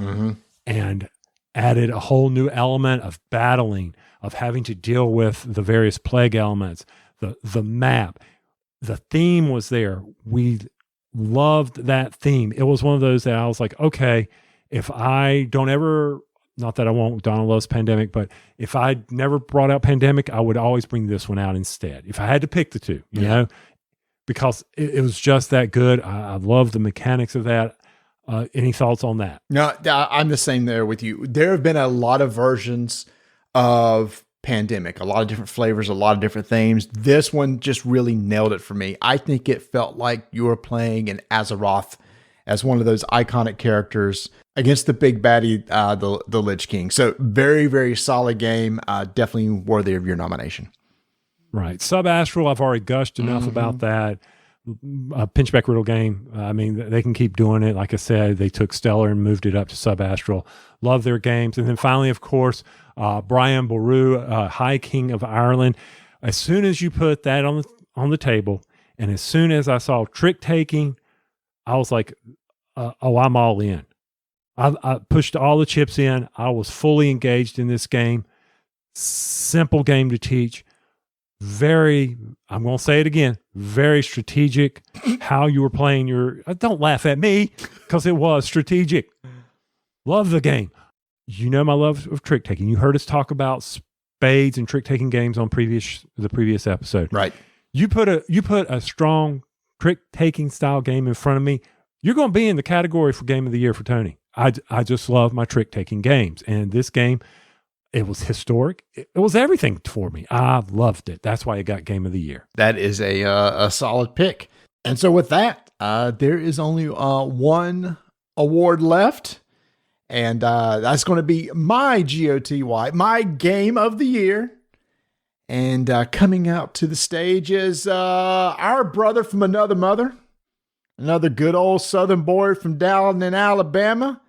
and added a whole new element of battling, of having to deal with the various plague elements, the map. The theme was there. We loved that theme. It was one of those that I was like, okay, if I don't ever, not that I won't, Donna loves Pandemic, but if I never brought out Pandemic, I would always bring this one out instead. If I had to pick the two, you know, because it was just that good. I love the mechanics of that. Any thoughts on that? No, I'm the same there with you. There have been a lot of versions of Pandemic, a lot of different flavors, a lot of different themes. This one just really nailed it for me. I think it felt like you were playing an Azeroth as one of those iconic characters against the big baddie, the Lich King. So very, very solid game. Definitely worthy of your nomination. Right. Sub-Astral, I've already gushed enough about that. Pinchback Riddle game. I mean, they can keep doing it. Like I said, they took Stellar and moved it up to Sub-Astral. Love their games. And then finally, of course, Brian Boru, High King of Ireland. As soon as you put that on the table, and as soon as I saw trick taking, I was like, I'm all in. I pushed all the chips in. I was fully engaged in this game. Simple game to teach. Very, I'm going to say it again, very strategic. How you were playing don't laugh at me, because it was strategic. Love the game. You know my love of trick taking. You heard us talk about spades and trick taking games on the previous episode. Right. You put a strong trick taking style game in front of me, you're going to be in the category for Game of the Year for Tony. I just love my trick taking games, and this game, it was historic. It was everything for me. I loved it. That's why it got Game of the Year. That is a solid pick. And so with that, there is only one award left. And that's going to be my GOTY, my Game of the Year. And coming out to the stage is our brother from another mother. Another good old Southern boy from down in Alabama.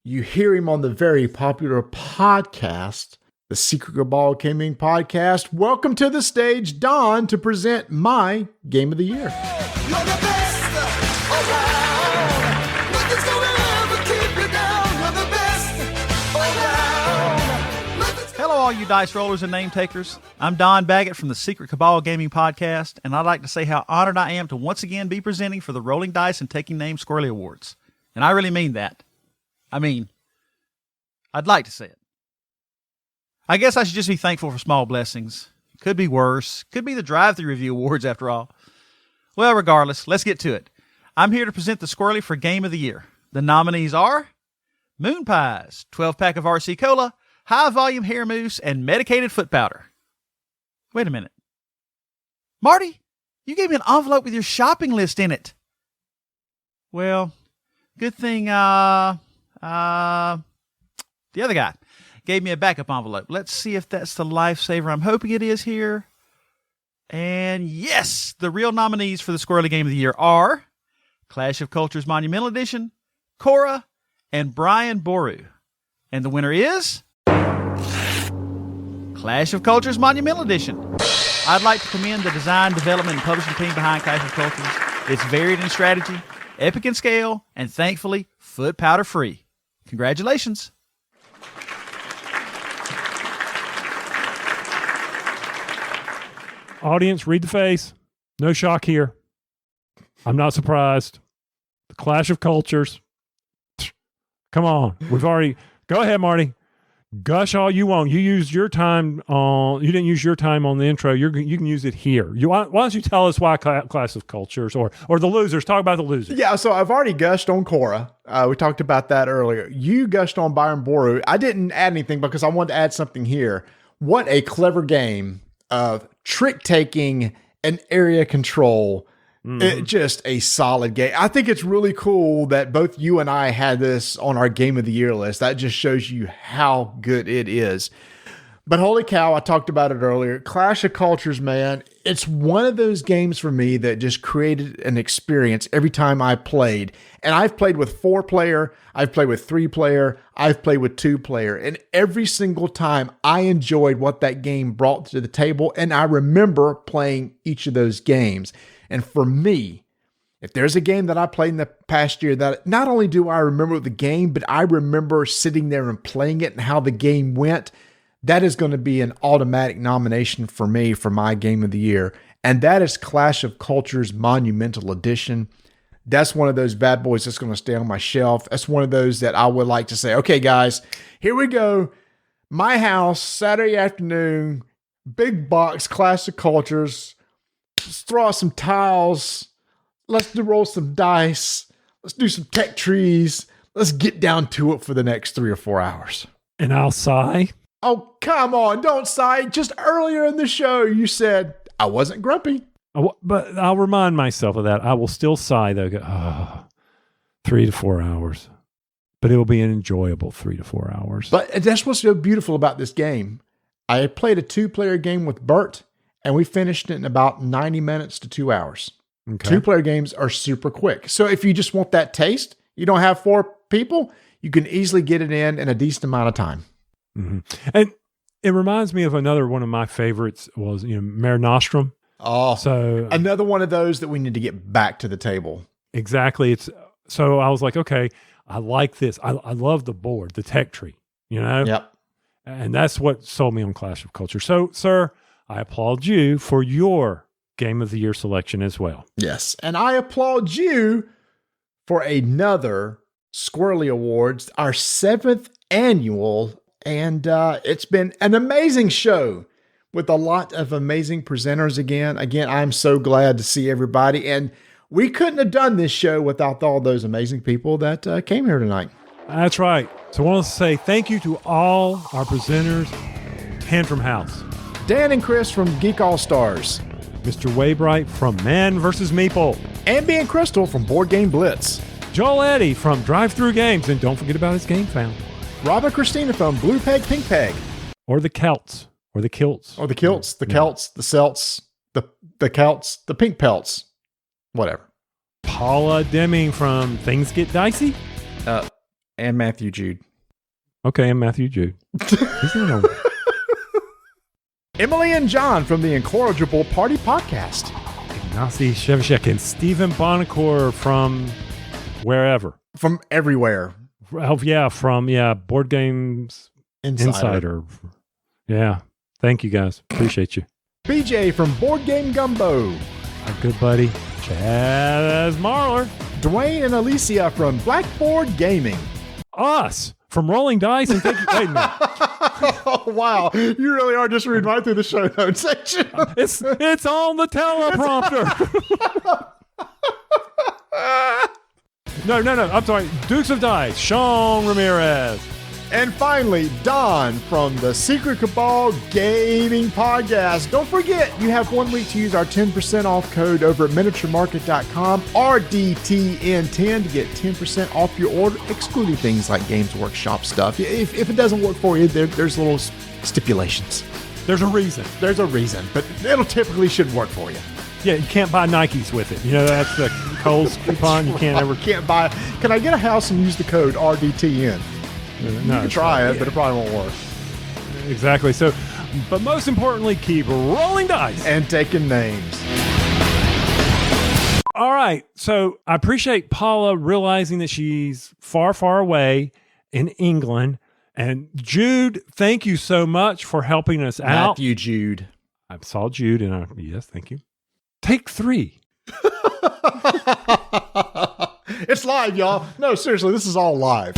You hear him on the very popular podcast, the Secret Cabal Gaming Podcast. Welcome to the stage, Don, to present my Game of the Year. Hello, all you dice rollers and name takers. I'm Don Baggett from the Secret Cabal Gaming Podcast, and I'd like to say how honored I am to once again be presenting for the Rolling Dice and Taking Names Squirrelly Awards. And I really mean that. I mean, I'd like to say it. I guess I should just be thankful for small blessings. Could be worse. Could be the Drive-Thru Review Awards after all. Well, regardless, let's get to it. I'm here to present the Squirrelly for Game of the Year. The nominees are Moon Pies, 12-pack of RC Cola, high-volume hair mousse, and medicated foot powder. Wait a minute. Marty, you gave me an envelope with your shopping list in it. Well, good thing, the other guy gave me a backup envelope. Let's see if that's the lifesaver I'm hoping it is here. And yes, the real nominees for the Squirrelly Game of the Year are Clash of Cultures Monumental Edition, Cora, and Brian Boru. And the winner is Clash of Cultures Monumental Edition. I'd like to commend the design, development, and publishing team behind Clash of Cultures. It's varied in strategy, epic in scale, and thankfully, foot powder free. Congratulations. Audience, read the face. No shock here. I'm not surprised. The Clash of Cultures. Come on. We've already... Go ahead, Marty. Gush all you want. You used your time on... You didn't use your time on the intro. You can use it here. Why don't you tell us why Clash of Cultures or the losers? Talk about the losers. Yeah, so I've already gushed on Cora. We talked about that earlier. You gushed on Byron Boru. I didn't add anything because I wanted to add something here. What a clever game of trick-taking and area control. Just a solid game. I think it's really cool that both you and I had this on our Game of the Year list. That just shows you how good it is. But holy cow, I talked about it earlier. Clash of Cultures, man, it's one of those games for me that just created an experience every time I played. And I've played with 4-player, I've played with 3-player, I've played with 2-player. And every single time I enjoyed what that game brought to the table. And I remember playing each of those games. And for me, If there's a game that I played in the past year that not only do I remember the game, but I remember sitting there and playing it and how the game went, that is going to be an automatic nomination for me for my game of the year. And that is Clash of Cultures Monumental Edition. That's one of those bad boys that's going to stay on my shelf. That's one of those that I would like to say, okay, guys, here we go. My house, Saturday afternoon, big box, Clash of Cultures. Let's throw out some tiles. Let's roll some dice. Let's do some tech trees. Let's get down to it for the next 3 or 4 hours. And I'll sigh. Oh, come on. Don't sigh. Just earlier in the show, you said I wasn't grumpy. But I'll remind myself of that. I will still sigh, though. 3 to 4 hours. But it will be an enjoyable 3 to 4 hours. But that's what's so beautiful about this game. I played a 2-player game with Bert, and we finished it in about 90 minutes to 2 hours. Okay. 2-player games are super quick. So if you just want that taste, you don't have 4 people, you can easily get it in a decent amount of time. Mm-hmm. And it reminds me of another one of my favorites was, Mare Nostrum. Oh, so another one of those that we need to get back to the table. Exactly. So I was like, okay, I like this. I love the board, the tech tree, Yep. And that's what sold me on Clash of Culture. So, sir, I applaud you for your Game of the Year selection as well. Yes. And I applaud you for another Squirrelly Awards, our 7th annual. And it's been an amazing show with a lot of amazing presenters again. Again, I'm so glad to see everybody. And we couldn't have done this show without all those amazing people that came here tonight. That's right. So I want to say thank you to all our presenters. Tantrum House. Dan and Chris from Geek All-Stars. Mr. Waybright from Man vs. Meeple. Ambi and Crystal from Board Game Blitz. Joel Eddy from Drive Thru Games. And don't forget about his Game Found. Rob and Christina from Blue Peg, Pink Peg. Or the Celts. Or the Kilts. Or the Kilts, the Celts, the Celts, the Celts, the Pink Pelts. Whatever. Paula Deming from Things Get Dicey. And Matthew Jude. Okay, and Matthew Jude. Emily and John from the Incorrigible Party Podcast. Ignacy Shevchek and Stephen Bonacore from wherever. From everywhere. Oh, yeah, from Board Games Insider. Yeah. Thank you, guys. Appreciate you. BJ from Board Game Gumbo. Our good buddy, Chaz Marler. Dwayne and Alicia from Blackboard Gaming. Us from Rolling Dice. And thank you. Wait a minute. Oh, wow. You really are just reading right through the show notes section. It's on the teleprompter. No. I'm sorry. Dukes of Dice, Sean Ramirez. And finally, Don from the Secret Cabal Gaming Podcast. Don't forget, you have 1 week to use our 10% off code over at miniaturemarket.com, RDTN10, to get 10% off your order, excluding things like Games Workshop stuff. If it doesn't work for you, there's little stipulations. There's a reason. There's a reason, but it'll typically should work for you. Yeah, you can't buy Nikes with it. That's the Kohl's coupon. You can't buy. Can I get a house and use the code RDTN? You can try it, but it probably won't work. Exactly. So, but most importantly, keep rolling dice. And taking names. All right. So I appreciate Paula realizing that she's far, far away in England. And Jude, thank you so much for helping us out. Matthew Jude. I saw Jude and yes, thank you. Take 3. It's live, y'all. No, seriously, this is all live.